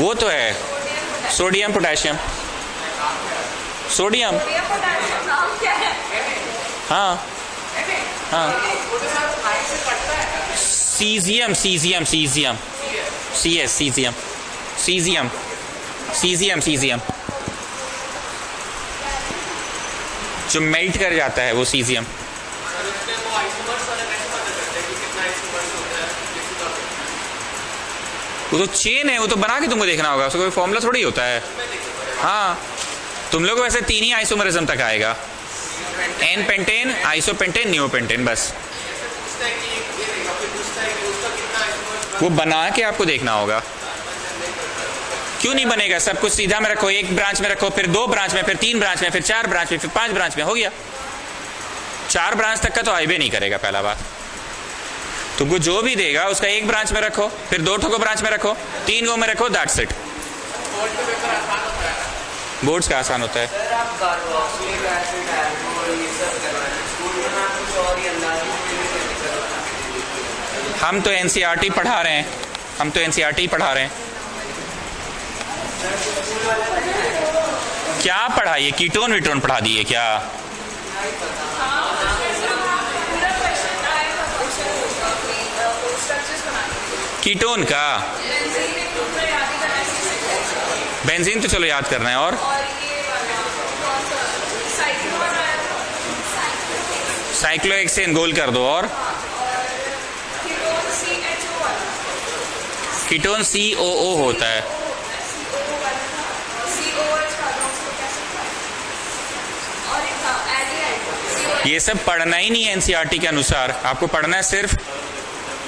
वो तो है, सोडियम पोटेशियम, सोडियम हाँ हाँ caesium caesium caesium CS caesium caesium caesium caesium जो मेल्ट कर जाता है वो सीजियम। वो तो चेन है, वो तो बना के तुमको देखना होगा, उसका कोई फॉर्मूला थोड़ी होता है। हाँ तुम लोग वैसे 3 ही आइसोमरिज्म तक आएगा, एन पेंटेन, आइसोपेंटेन, नियोपेंटेन, बस। वो बना के आपको देखना होगा। क्यों नहीं बनेगा? सब कुछ सीधा में रखो, एक ब्रांच में रखो, फिर 2 ब्रांच में, फिर 3 ब्रांच में, फिर 4 ब्रांच में, फिर 5 ब्रांच में, हो गया। 4 ब्रांच तक का तो आईबे नहीं करेगा। पहला बात, तुमको जो भी देगा उसका 1 ब्रांच में रखो, फिर 2 ठो ब्रांच में रखो, 3 गो में रखो, दैट्स इट। बोर्ड्स का आसान होता है। हम तो एनसीईआरटी पढ़ा रहे हैं, हम तो एनसीईआरटी पढ़ा रहे हैं। क्या पढ़ाइए? कीटोन विटोन पढ़ा दिए क्या? कीटोन का बेंजीन तो चलो याद करना है। और साइक्लोहेक्सेन गोल कर दो। और कीटोन COO होता है। ये सब पढ़ना ही नहीं है एनसीईआरटी के अनुसार। आपको पढ़ना है सिर्फ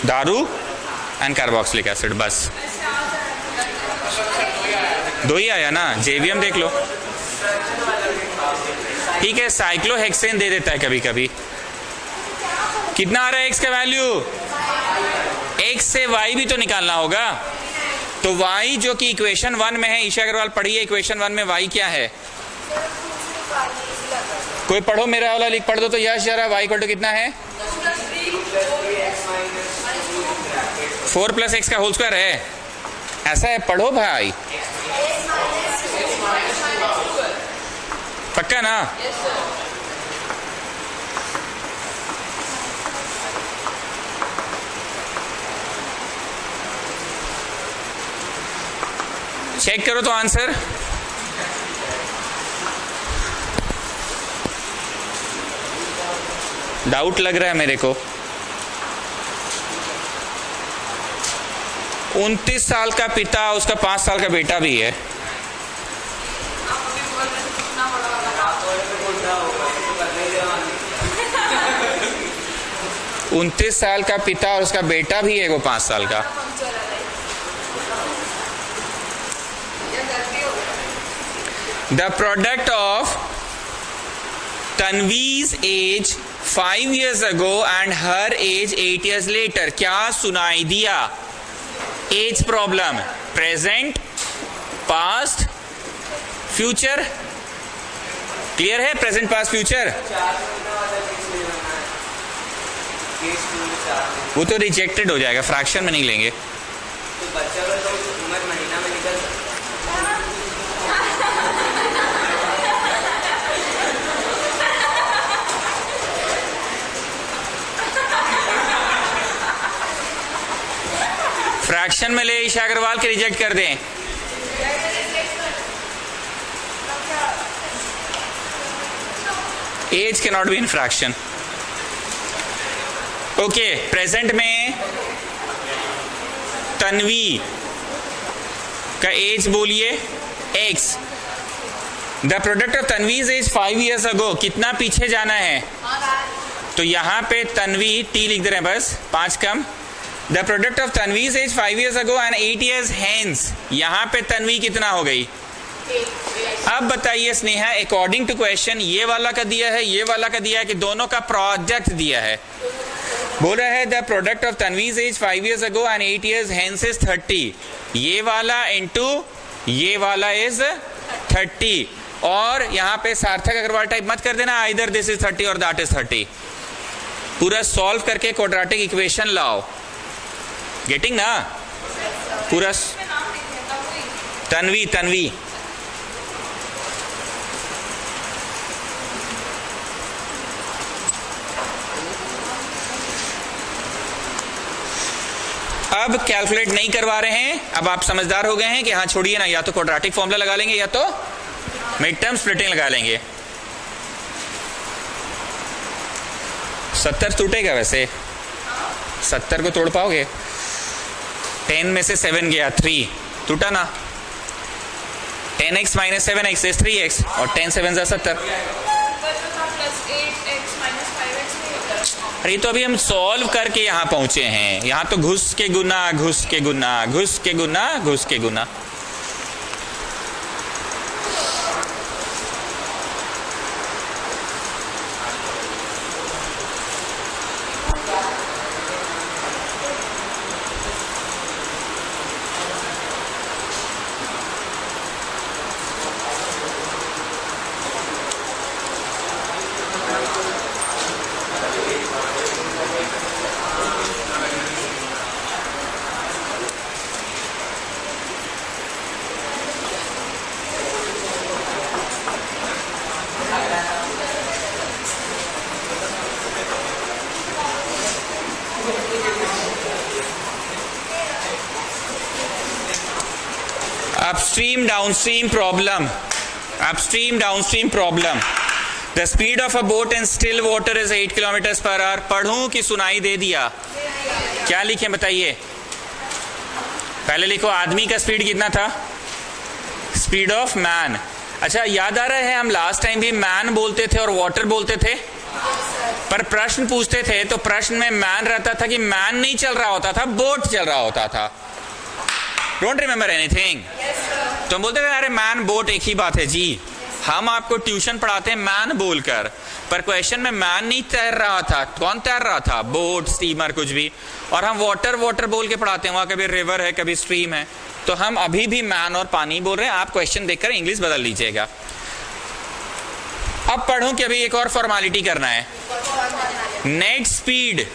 दारू एंड कार्बोक्सिलिक एसिड, बस। 2 ही आया ना, जेवीएम देख लो। ठीक है, साइक्लोहेक्सेन दे देता है कभी कभी। कितना आ रहा है एक्स का वैल्यू? एक्स से वाई भी तो निकालना होगा। तो वाई जो कि इक्वेशन 1 में है, ईशा अग्रवाल पढ़िए इक्वेशन 1 में वाई क्या है? कोई पढ़ो, मेरा वाला लिख पढ़ दो तो। यश जरा, वाई इक्वल टू कितना है? 4 + x का होल स्क्वायर है, ऐसा है। पढ़ो भाई, पक्का ना? चेक करो तो आंसर। डाउट लग रहा है मेरे को। 29 साल का पिता, उसका 5 साल का बेटा भी है। उनतीस साल का पिता और उसका बेटा भी है, वो 5 साल का। The product of Tanvi's age 5 years ago and her age 8 years later। क्या सुनाई दिया? Age problem, present, past, future. Clear है? Present, past, future. वो तो रिजेक्टेड हो जाएगा, फ्रैक्शन में नहीं लेंगे। तो बच्चा का तो उम्र महीना में निकल सकता है। फ्रैक्शन में ले, ईशा अग्रवाल के रिजेक्ट कर दें। Age can not be in fraction. Okay, present में तन्वी का एज बोलिए x। The product of Tanvi's age 5 years ago। कितना पीछे जाना है? तो यहां पे तन्वी t लिख दे रहे हैं, बस 5 कम। The product of Tanvi's age 5 years ago and 8 years hence। यहां पे तन्वी कितना हो गई? अब बताइए स्नेहा, अकॉर्डिंग टू क्वेश्चन ये वाला का दिया है, ये वाला का दिया है, कि दोनों का प्रोडक्ट दिया है? बोल रहा है the product of Tanvi's age 5 years ago and 8 years hence is 30। ये वाला इंटू ये वाला इज 30। और यहाँ पे सार्थक अग्रवाल टाइप मत कर देना, आइदर दिस इज 30 और दैट इज 30। पूरा सॉल्व करके क्वाड्रेटिक इक्वेशन लाओ। गेटिंग ना? पूरा तन्वी, तन्वी अब कैलकुलेट नहीं करवा रहे हैं। अब आप समझदार हो गए हैं कि हाँ छोड़िए ना, या तो क्वाड्रेटिक फॉर्मूला लगा लेंगे या तो मिड टर्म स्प्लिटिंग लगा लेंगे। 70 टूटेगा वैसे? 70 को तोड़ पाओगे? 10 में से 7 गया, 3 टूटा ना? 10x minus 7x is 3x और 10 7 जा 70। अरे तो अभी हम सॉल्व करके यहाँ पहुंचे हैं, यहाँ तो घुस के गुना घुस के गुना घुस के गुना घुस के गुना। Upstream downstream problem. Upstream downstream problem. The speed of a boat in still water is 8 kilometers per hour. पढ़ूं कि सुनाई दे दिया? क्या लिखें बताइए? पहले लिखो आदमी का स्पीड कितना था? Speed of man. अच्छा याद आ रहा है हम लास्ट टाइम भी मैन बोलते थे और वाटर बोलते थे, पर प्रश्न पूछते थे तो प्रश्न में मैन रहता था कि मैन नहीं चल रहा होता था, बोट चल रहा होता था। Don't remember anything? तो हम बोलते थे अरे मैन बोट एक ही बात है जी। हम आपको ट्यूशन पढ़ाते हैं मैन बोलकर, पर क्वेश्चन में मैन नहीं तैर रहा था। कौन तैर रहा था? बोट, स्टीमर, कुछ भी। और हम वाटर वाटर बोल के पढ़ाते हैं, वहां कभी रिवर है कभी स्ट्रीम है। तो हम अभी भी मैन और पानी बोल रहे हैं। आप क्वेश्चन देखकर इंग्लिश बदल लीजिएगा। अब पढ़ूं कि अभी एक और फॉर्मेलिटी करना है। Net speed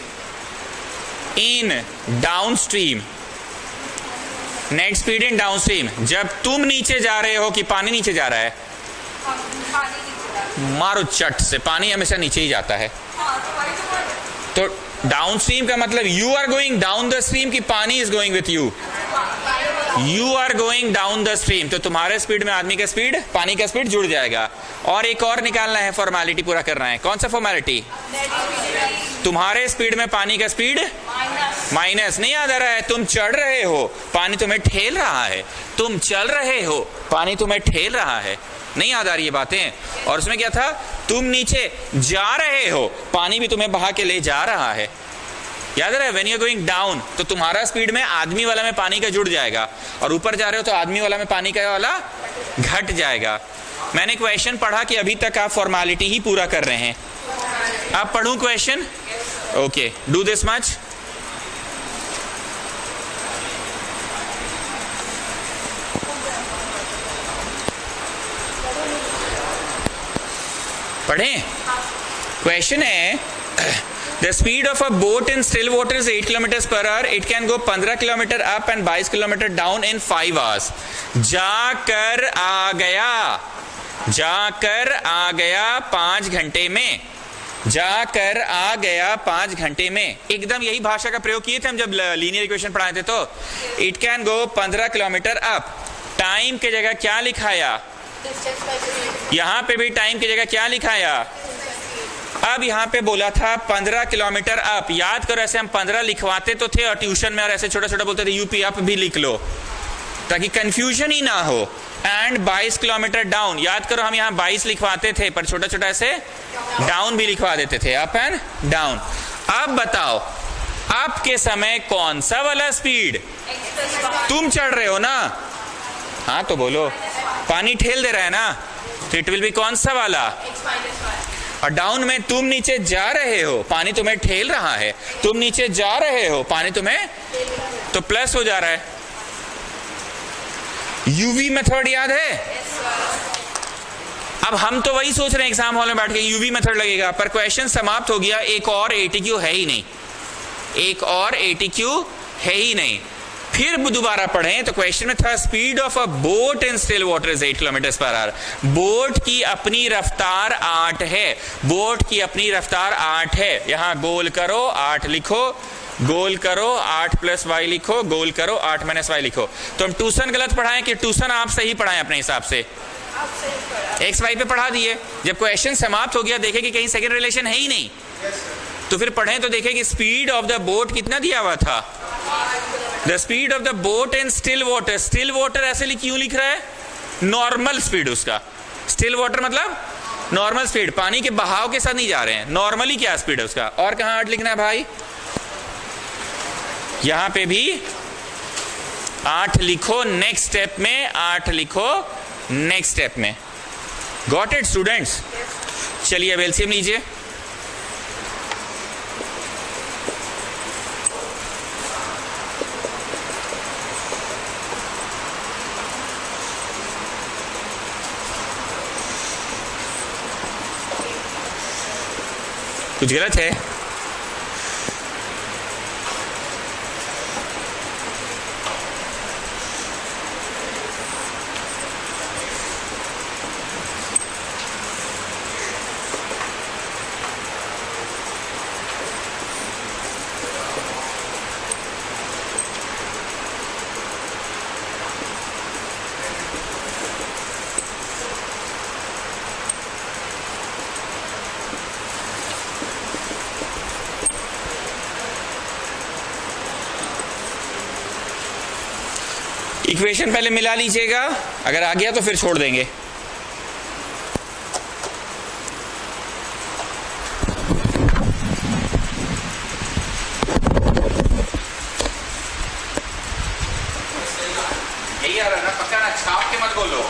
in downstream. Net speed in downstream, जब तुम नीचे जा रहे हो कि पानी नीचे जा रहा है? मारो चट से, पानी हमेशा नीचे ही जाता है। तो डाउनस्ट्रीम का मतलब you are going down the stream कि पानी is going with you? You are going down the stream. तो तुम्हारे स्पीड में आदमी का स्पीड, पानी का स्पीड जुड़ जाएगा। और एक और निकालना है, फॉर्मेलिटी पूरा करना है। कौन सा फॉर्मेलिटी? तुम्हारे स्पीड में पानी का स्पीड माइनस। नहीं याद आ रहा है? तुम चढ़ रहे हो, पानी तुम्हें ठेल रहा है। तुम चल रहे हो, पानी तुम्हें ठेल रहा है। नहीं याद आ रही ये बातें? और उसमें क्या था? तुम नीचे जा रहे हो, पानी भी तुम्हें बहा के ले जा रहा है। याद रहे? When you are going down तो तुम्हारा स्पीड में आदमी वाला में पानी का जुड़ जाएगा, और ऊपर जा रहे हो तो आदमी वाला में पानी का वाला घट जाएगा। मैंने क्वेश्चन पढ़ा कि अभी तक आप फॉर्मेलिटी ही पूरा कर रहे हैं। आप पढ़ूं question? Okay, do this much. पढ़ें? क्वेश्चन है The speed of a boat in still water is 8 kilometers per hour. It can go 15 kilometer up and 22 kilometer down in 5 hours. जाकर आ गया, जाकर आ गया 5 घंटे में। जाकर आ गया 5 घंटे में। एकदम यही भाषा का प्रयोग किए थे हम जब लीनियर इक्वेशन पढ़ाए थे। तो it can go 15 kilometre up. Time की जगह क्या लिखाया? यहां पे भी टाइम की जगह क्या लिखाया? अब यहाँ पे बोला था 15 किलोमीटर अप। याद करो, ऐसे हम 15 लिखवाते तो थे और ट्यूशन में, और ऐसे छोटा छोटा बोलते थे यूपी अप भी लिख लो ताकि कंफ्यूजन ही ना हो। And 22 kilometre down. याद करो, हम यहाँ 22 लिखवाते थे पर छोटा छोटा ऐसे डाउन भी लिखवा देते थे, अप एंड डाउन। अब बताओ अप के समय कौन सा वाला स्पीड? तुम चढ़ रहे हो ना? हाँ तो बोलो। पानी ठेल दे रहा है ना, तो इट विल बी कौन सा वाला? और डाउन में तुम नीचे जा रहे हो, पानी तुम्हें ठेल रहा है। तुम नीचे जा रहे हो, पानी तुम्हें, तो प्लस हो जा रहा है। यूवी मेथड याद है? अब हम तो वही सोच रहे हैं एग्जाम हॉल में बैठ के यूवी मेथड लगेगा, पर क्वेश्चन समाप्त हो गया। एक और एटीक्यू है ही नहीं, एक और एटीक्यू है ही नहीं। फिर दोबारा पढ़ें तो क्वेश्चन में था speed of a boat in still water is 8 kilometre per our. Boat की अपनी रफ्तार 8 है। बोट की अपनी रफ्तार 8 है। यहां गोल करो 8 लिखो, गोल करो 8 प्लस वाई लिखो, गोल करो 8 माइनस वाई लिखो। तो हम ट्यूशन गलत पढ़ाएं कि ट्यूशन आप सही पढ़ाएं अपने हिसाब से? एक्स वाई पे पढ़ा दिए। जब क्वेश्चन समाप्त हो गया देखे कि कहीं सेकंड रिलेशन है ही नहीं, तो फिर पढ़ें तो देखें कि स्पीड ऑफ द बोट कितना दिया हुआ था? The speed of the boat in still water. Still water ऐसे क्यों लिख रहा है? नॉर्मल स्पीड उसका। स्टिल वाटर मतलब नॉर्मल स्पीड, पानी के बहाव के साथ नहीं जा रहे हैं, नॉर्मली क्या स्पीड है उसका। और कहां 8 लिखना है भाई, यहां पे भी 8 लिखो, नेक्स्ट स्टेप में 8 लिखो, नेक्स्ट स्टेप में। Got it students? चलिए अब एलसीएम लीजिए। कुछ गलत है? इक्वेशन पहले मिला लीजिएगा, अगर आ गया तो फिर छोड़ देंगे। यही आ रहा ना, पक्का ना, छाप के मत बोलो।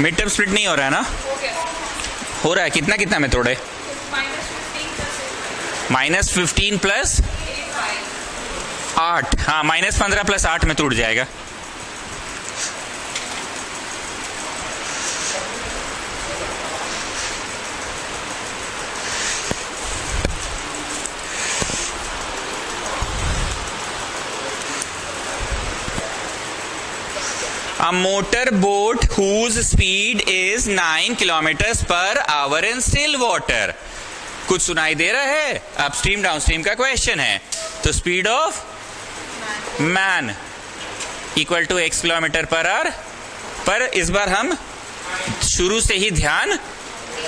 मिड टर्म स्प्लिट नहीं हो रहा है ना? हो रहा है। कितना कितना में तोड़े? -15 प्लस 8, हाँ -15 प्लस 8 में टूट जाएगा। A motorboat whose speed is 9 kilometers per hour in still water. कुछ सुनाई दे रहा है? अपस्ट्रीम डाउनस्ट्रीम का क्वेश्चन है। तो speed of man equal to x kilometre per hour. पर इस बार हम शुरू से ही ध्यान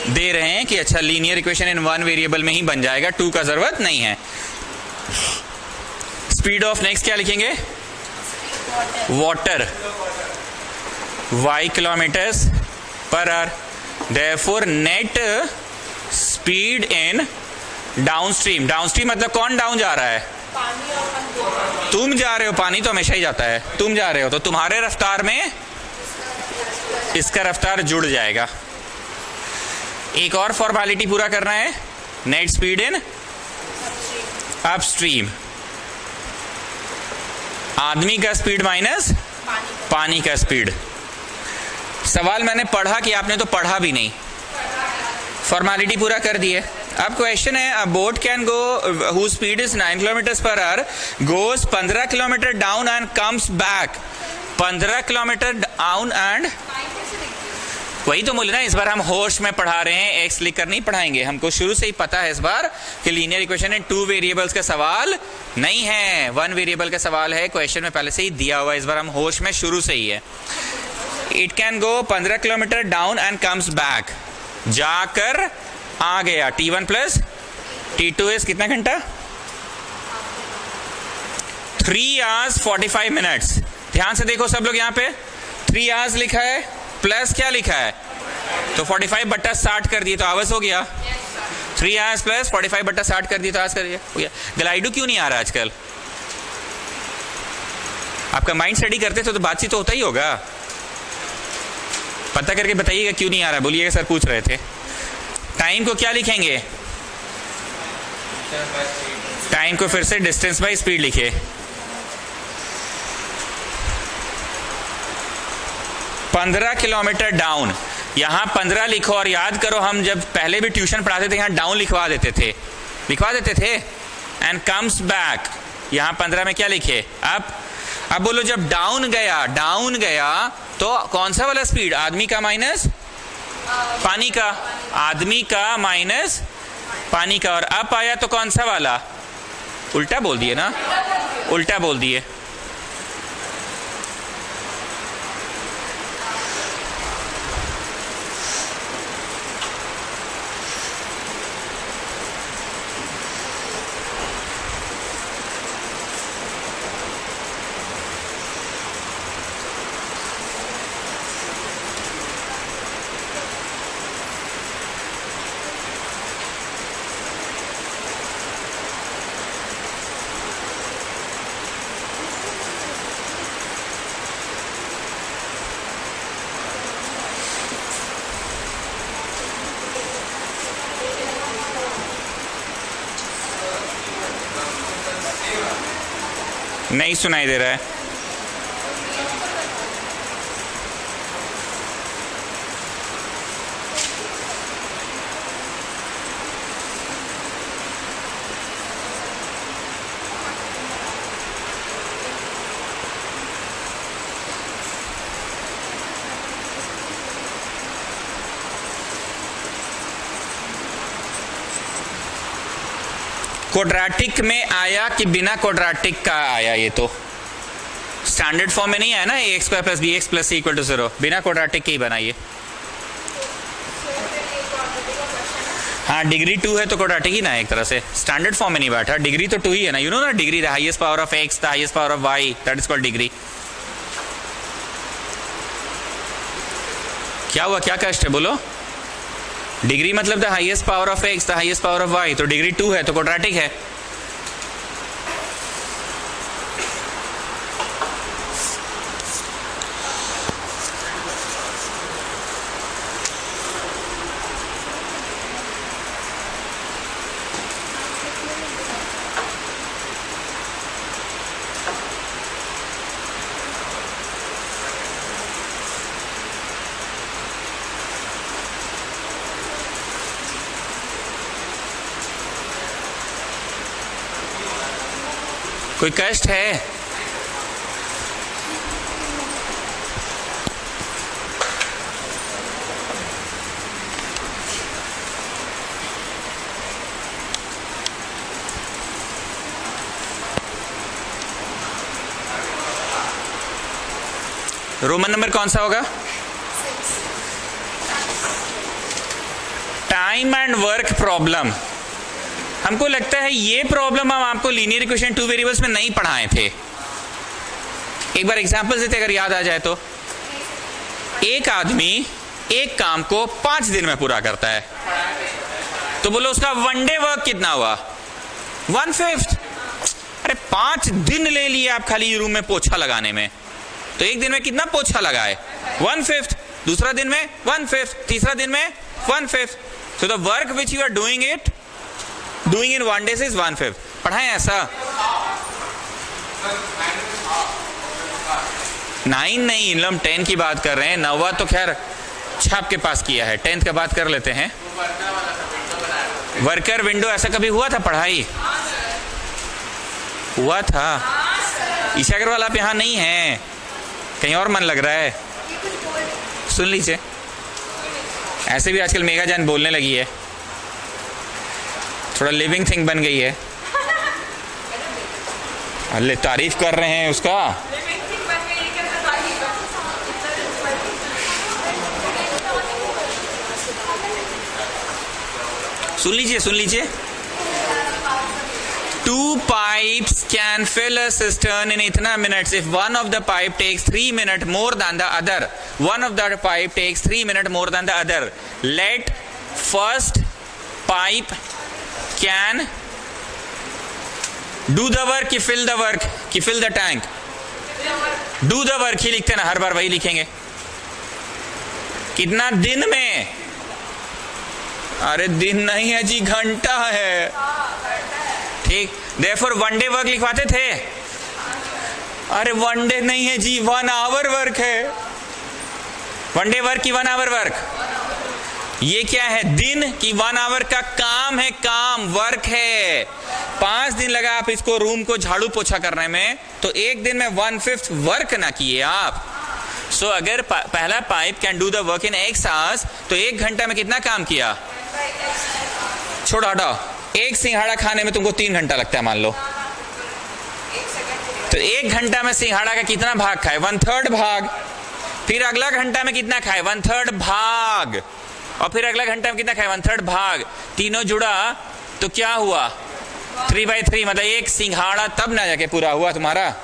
दे रहे हैं कि अच्छा linear equation in one variable में ही बन जाएगा, 2 का जरूरत नहीं है। स्पीड ऑफ नेक्स्ट क्या लिखेंगे? Water, y kilometres per hour. Therefore net speed in downstream. Downstream मतलब कौन डाउन जा रहा है? तुम जा रहे हो। पानी तो हमेशा ही जाता है। तुम जा रहे हो तो तुम्हारे रफ्तार में इसका रफ्तार जुड़ जाएगा। एक और फॉर्मेलिटी पूरा करना है, नेट स्पीड इन अपस्ट्रीम। आदमी का स्पीड माइनस पानी का स्पीड। सवाल मैंने पढ़ा कि आपने तो पढ़ा भी नहीं, फॉर्मेलिटी पूरा कर दी है। अब क्वेश्चन है, अ boat can go who speed is 9 kilometre per our goes 15 kilometre down and comes back. 15 kilometre down and वही तो बोले ना, इस बार हम होश में पढ़ा रहे हैं, एक्स लिख कर नहीं पढ़ाएंगे। हमको शुरू से ही पता है इस बार कि लीनियर इक्वेशन है, 2 वेरिएबल्स का सवाल नहीं है, 1 वेरिएबल का सवाल है। क्वेश्चन में पहले से ही दिया हुआ है, इस बार हम होश में शुरू से ही है। It can go 15 kilometre down and comes back. जाकर आ गया। T1 प्लस T2 इज कितना घंटा? 3 hours 45 minutes। ध्यान से देखो सब लोग, यहाँ पे 3 hours लिखा है प्लस क्या लिखा है, तो 45/60 कर दिए तो आवर्स हो गया। 3 hours प्लस 45/60 कर दिए तो आवर्स कर दिया हो गया। ग्लाइडो क्यों नहीं आ रहा आजकल? आपका माइंड स्टडी करते तो बातचीत तो होता ही होगा। पता करके बताइएगा क्यों नहीं आ रहा, बोलिएगा सर पूछ रहे थे। टाइम को क्या लिखेंगे? टाइम को फिर से डिस्टेंस बाय स्पीड लिखिए। 15 किलोमीटर डाउन, यहां 15 लिखो और याद करो हम जब पहले भी ट्यूशन पढ़ाते थे यहां डाउन लिखवा देते थे। एंड कम्स बैक, यहां 15 में क्या लिखे? अब बोलो, जब डाउन गया तो कौन सा वाला स्पीड? आदमी का माइनस पानी का, आदमी का माइनस पानी का। और अप आया तो कौन सा वाला? उल्टा बोल दिए ना, उल्टा बोल दिए। नहीं सुनाई दे रहा है। क्वाड्रेटिक में आया कि बिना क्वाड्रेटिक का आया? ये तो स्टैंडर्ड फॉर्म में नहीं आया ना, ax² + bx + c = 0, बिना क्वाड्रेटिक के ही बनाइए। हाँ, डिग्री 2 है तो क्वाड्रेटिक ही ना, एक तरह से स्टैंडर्ड फॉर्म में नहीं बैठा। डिग्री तो 2 ही है ना, यू नो ना, degree the highest power of x, the highest power of y, that is called degree. क्या हुआ, क्या कष्ट है बोलो? डिग्री मतलब the highest power of x, the highest power of y, तो डिग्री 2 है तो क्वाड्रेटिक है। कोई कष्ट है? रोमन नंबर कौन सा होगा? Time and work problem. हमको लगता है ये प्रॉब्लम हम आपको लीनियर इक्वेशन 2 वेरिएबल्स में नहीं पढ़ाए थे। एक बार एग्जांपल देते अगर याद आ जाए तो, एक आदमी एक काम को 5 दिन में पूरा करता है, तो बोलो उसका वन डे वर्क कितना हुआ? 1/5। अरे 5 दिन ले लिए आप खाली रूम में पोछा लगाने में, तो एक दिन में कितना पोछा लगाए? 1/5। दूसरा दिन में 1/5, तीसरा दिन में 1/5। So the work which you are doing in 1 day is 1/5। पढ़ाएं ऐसा? 9 नहीं, हम 10 की बात कर रहे हैं। 9वां तो खैर छाप के पास किया है, 10th का बात कर लेते हैं। वर्कर विंडो ऐसा कभी हुआ था? पढ़ाई हुआ था। ईशा अग्रवाल आप यहाँ नहीं हैं, कहीं और मन लग रहा है, सुन लीजिए। ऐसे भी आजकल मेगा जान बोलने लगी है, थोड़ा लिविंग थिंग बन गई है। अल्ले तारीफ कर रहे हैं उसका। सुन लीजिए 2 pipes can fill a cistern in इतना minutes if one of the pipe takes 3 minutes more than the other. One of the pipe takes 3 minutes more than the other. Let first pipe can do the work कि fill the work कि fill the tank. Do the work ही लिखते ना, हर बार वही लिखेंगे। कितना दिन में? अरे दिन नहीं है जी, घंटा है। ठीक, therefore 1 day वर्क लिखवाते थे। अरे 1 day नहीं है जी, 1 hour वर्क है। 1 day वर्क की 1 hour वर्क। ये क्या है? दिन की 1 hour का काम है, काम वर्क है। 5 दिन लगा आप इसको रूम को झाड़ू पोछा करने में, तो एक दिन में 1/5 वर्क ना किए आप। सो अगर पहला pipe can do the work in X hours, तो 1 घंटा में कितना काम किया? छोड़ो हटाओ, एक सिंघाड़ा खाने में तुमको 3 घंटा लगता है मान लो, तो 1 घंटा में सिंघाड़ा का कितना भाग खाए? 1/3 भाग। फिर अगला घंटा में कितना खाए? 1/3 भाग। और फिर अगला घंटा में कितना खाए? 1/3 भाग। तीनों जुड़ा तो क्या हुआ? 3/3, मतलब एक सिंघाड़ा तब ना जाके पूरा हुआ तुम्हारा।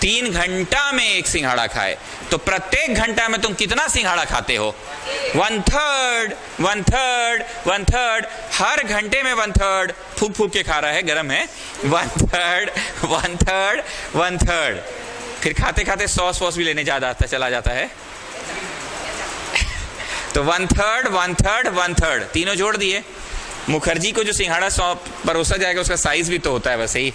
3 घंटा में एक सिंघाड़ा खाए, तो प्रत्येक घंटा में तुम कितना सिंघाड़ा खाते हो? 1/3, 1/3, 1/3। हर घंटे में 1/3 फूक फूक के खा रहा है, गर्म है। 1/3, 1/3, 1/3। फिर खाते खाते सॉस वॉस भी लेने चला जाता है। तो 1/3, 1/3, 1/3 तीनों जोड़ दिए। मुखर्जी को जो सिंघाड़ा परोसा जाएगा उसका साइज भी तो होता है वैसे ही।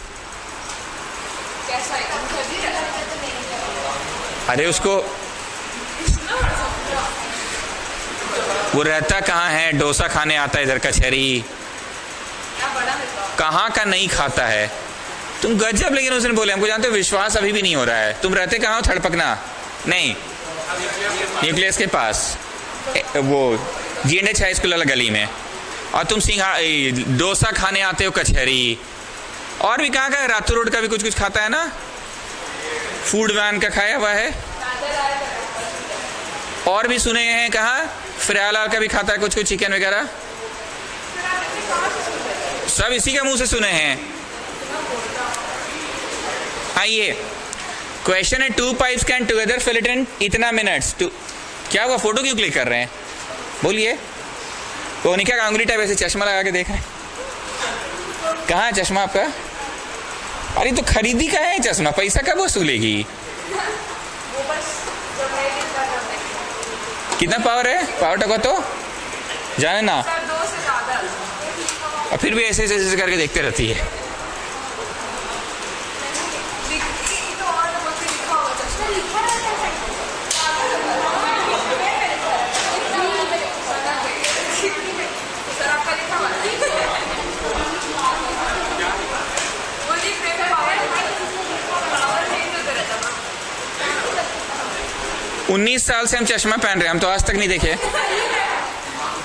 अरे उसको वो रहता कहाँ है? डोसा खाने आता है इधर कचहरी, कहाँ का नहीं खाता है। तुम गजब। लेकिन उसने बोले हमको जानते हो विश्वास अभी भी नहीं हो रहा है। तुम रहते कहाँ हो? थड़पकना नहीं, न्यूक्लियस के पास, वो GNH हाई स्कूल वाला गली में। और तुम डोसा खाने आते हो कचहरी। और भी कहाँ का? रातू रोड का भी कुछ कुछ खाता है ना, फूड वैन का खाया हुआ है। और भी सुने हैं कहाँ? फिरालाल का भी खाता है कुछ कुछ, चिकन वगैरह। सब इसी के मुंह से सुने हैं। आइए, क्वेश्चन है 2 pipes can together fill it in इतना मिनट्स। क्या हुआ? फोटो क्यों क्लिक कर रहे हैं? बोलिए। कोनिका गांगुली टाइप ऐसे चश्मा लगा के देख रहे हैं। कहाँ है चश्मा आपका? अरे तो खरीदी का है चश्मा, पैसा कब वसूलेगी? कितना पावर है? पावर टका तो जाने ना। और फिर भी ऐसे ऐसे करके देखते रहती है। वो 19 साल से हम चश्मा पहन रहे हैं, हम तो आज तक नहीं देखे।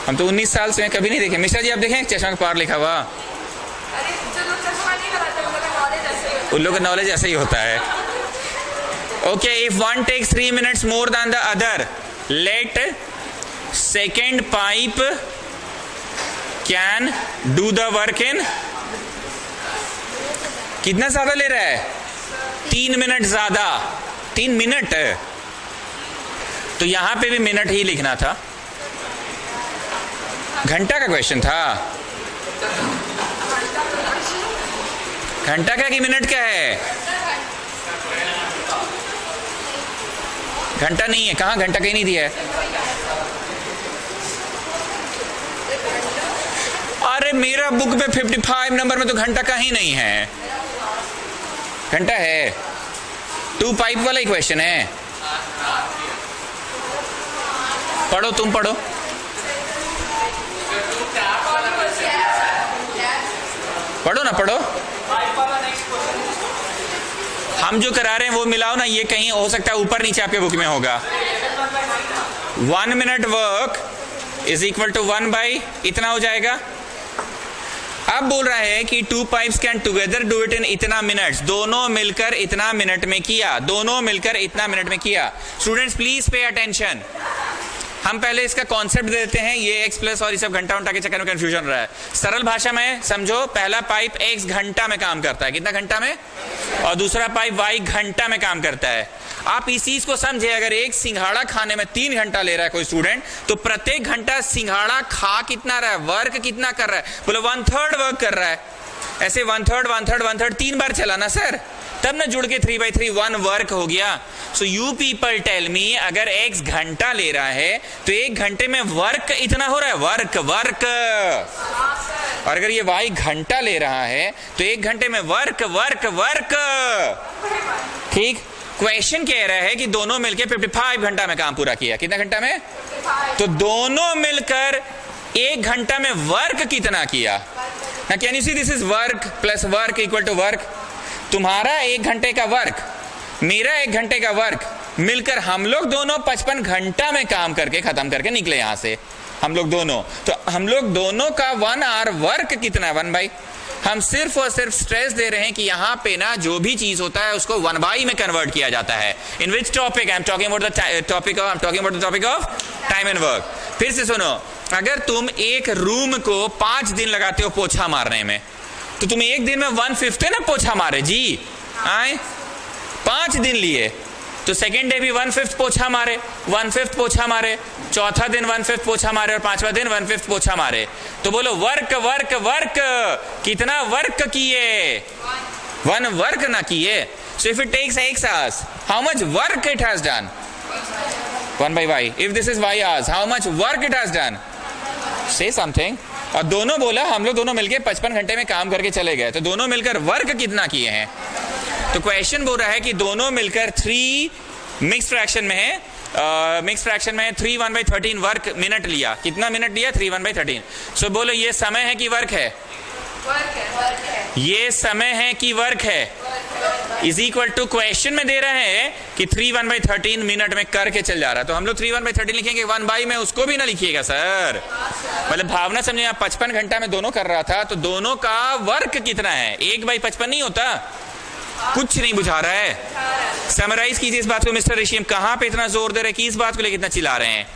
हम तो 19 साल से कभी नहीं देखे। मिश्रा जी आप देखें चश्मा का पार लिखा हुआ? उन लोगों का नॉलेज ऐसा ही होता है। Okay, if one takes 3 minutes more than the other, let second pipe can do the work in कितना ज्यादा ले रहा है? 3 मिनट ज्यादा, 3 मिनट। तो यहां पे भी मिनट ही लिखना था, घंटा का क्वेश्चन था। घंटा का कि मिनट का है? घंटा नहीं है, कहां घंटा कहीं नहीं दिया है। अरे मेरा बुक पे 55 नंबर में तो घंटा का ही नहीं है। घंटा है, 2 पाइप वाला ही क्वेश्चन है। पढ़ो, तुम पढ़ो। पढ़ो ना, पढ़ो। हम जो करा रहे हैं वो मिलाओ ना, ये कहीं हो सकता है ऊपर नीचे आपके बुक में होगा। 1 minute work is equal to 1 by इतना हो जाएगा। अब बोल रहा है कि 2 pipes can together do it in इतना मिनट्स, दोनों मिलकर इतना मिनट में किया, दोनों मिलकर इतना मिनट में किया। Students please pay attention. हम पहले इसका कॉन्सेप्ट देते हैं, ये x प्लस और ये सब घंटा उंटा के चक्कर में कंफ्यूजन रहा है। सरल भाषा में समझो, पहला पाइप x घंटा में काम करता है, कितना घंटा में, और दूसरा पाइप y घंटा में काम करता है। आप इस चीज को समझे, अगर एक सिंघाड़ा खाने में 3 घंटा ले रहा है कोई स्टूडेंट, तो प्रत्येक घंटा सिंघाड़ा खा कितना रहा है, वर्क कितना कर रहा है, बोलो 1/3 वर्क कर रहा है। ऐसे 1/3 1/3 1/3 3 बार चलाना सर, तब ना जुड़ के 3/3 1 वर्क हो गया। So you people tell me, अगर x घंटा ले रहा है तो 1 घंटे में वर्क इतना हो रहा है, वर्क वर्क। और अगर ये y घंटा ले रहा है तो 1 घंटे में वर्क वर्क वर्क। ठीक, क्वेश्चन कह रहा है कि दोनों मिलकर 55 घंटा में काम पूरा किया। कितना घंटा में? तो दोनों मिलकर 1 घंटा में वर्क कितना किया ना? Can you see, this is work plus work equal to work. तुम्हारा 1 घंटे का वर्क, मेरा 1 घंटे का वर्क मिलकर हम लोग दोनों 55 घंटा में काम करके खत्म करके निकले यहां से, हम लोग दोनों। तो हम लोग दोनों का 1 आवर वर्क कितना है? 1 बाई। हम सिर्फ और सिर्फ स्ट्रेस दे रहे हैं कि यहां पे ना जो भी चीज होता है उसको 1 बाई में कन्वर्ट किया जाता है। In which topic? I am talking about the topic of time and work. फिर से सुनो, अगर तुम एक रूम को 5 दिन लगाते हो पोछा मारने में, तो तुम एक दिन में 1/5 ना पोछा मारे जी, आए 5 दिन लिए, तो सेकेंड डे भी 1/5 पोछा मारे, 1/5 पोछा मारे, चौथा दिन 1/5 पोछा मारे, और 5वां दिन 1/5 पोछा मारे। तो बोलो वर्क वर्क वर्क, कितना वर्क किए? 1 वर्क ना किए। So if it takes x hours, how much work it has done? 1 by y. If this is y hours, how much work it has done? Say something. और दोनों बोला, हम लोग दोनों मिलके 55 घंटे में काम करके चले गए, तो दोनों मिलकर वर्क कितना किए हैं? तो क्वेश्चन बोल रहा है कि दोनों मिलकर 3 मिक्स फ्रैक्शन में है, 3 1/13 वर्क मिनट लिया। कितना मिनट लिया? 3 1/13। सो बोलो ये समय है कि वर्क है? वर्क है। ये समय है कि वर्क है? इज इक्वल टू, क्वेश्चन में दे रहे हैं कि 3 1/13 मिनट में करके चल जा रहा है, तो हम लोग 3 1/13 लिखेंगे, 1 बाई में उसको भी ना लिखिएगा सर। मतलब भावना समझे, आप 55 घंटा में दोनों कर रहा था, तो दोनों का वर्क कितना है? 1/55 नहीं होता? कुछ नहीं बुझा रहा है। समराइज कीजिए इस बात को मिस्टर ऋषिम, कहां पे इतना जोर दे रहे, किस बात को लेकर इतना चिल्ला रहे हैं?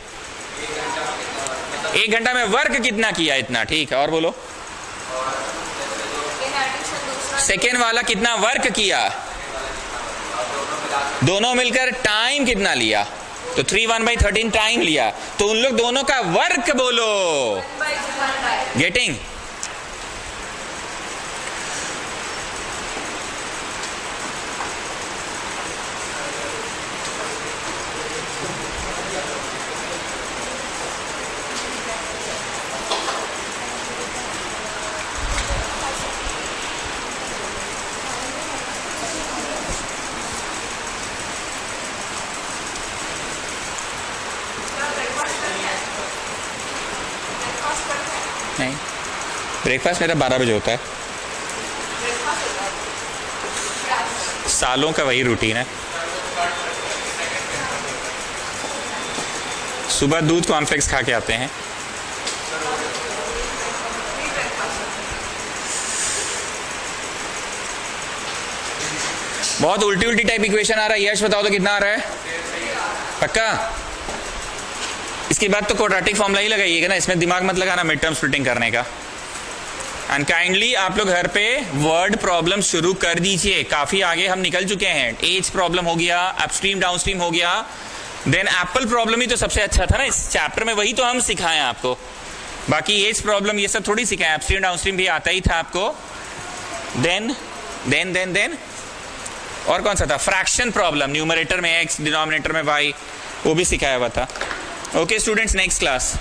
1 घंटा में वर्क कितना किया? इतना। ठीक है, और बोलो। सेकेंड वाला कितना वर्क किया? दोनों मिलकर टाइम कितना लिया? तो 3 1/13 टाइम लिया, तो उन लोग दोनों का वर्क बोलो। गेटिंग? नहीं, ब्रेकफास्ट मेरा 12 बजे होता है। सालों का वही रूटीन है। सुबह दूध कॉर्नफ्लेक्स खा के आते हैं। बहुत उल्टी उल्टी टाइप इक्वेशन आ रहा है। यश बताओ तो कितना आ रहा है? पक्का? इसके बाद तो क्वाड्रेटिक फॉर्मूला ही लगाइएगा ना, इसमें दिमाग मत लगाना मिड टर्म स्प्लिटिंग करने का। एंड काइंडली आप लोग घर पे वर्ड प्रॉब्लम शुरू कर दीजिए, काफी आगे हम निकल चुके हैं। एज प्रॉब्लम हो गया, अपस्ट्रीम डाउनस्ट्रीम हो गया, देन एप्पल प्रॉब्लम ही तो सबसे अच्छा था ना इस चैप्टर में, वही तो हम सिखाएं आपको। बाकी एज प्रॉब्लम ये सब थोड़ी सिखाएं, अपस्ट्रीम डाउनस्ट्रीम भी आता ही था आपको। देन देन देन देन और कौन सा था? फ्रैक्शन प्रॉब्लम, न्यूमरेटर में x, डिनोमिनेटर में y, वो भी सिखाया हुआ था। Okay students, next class.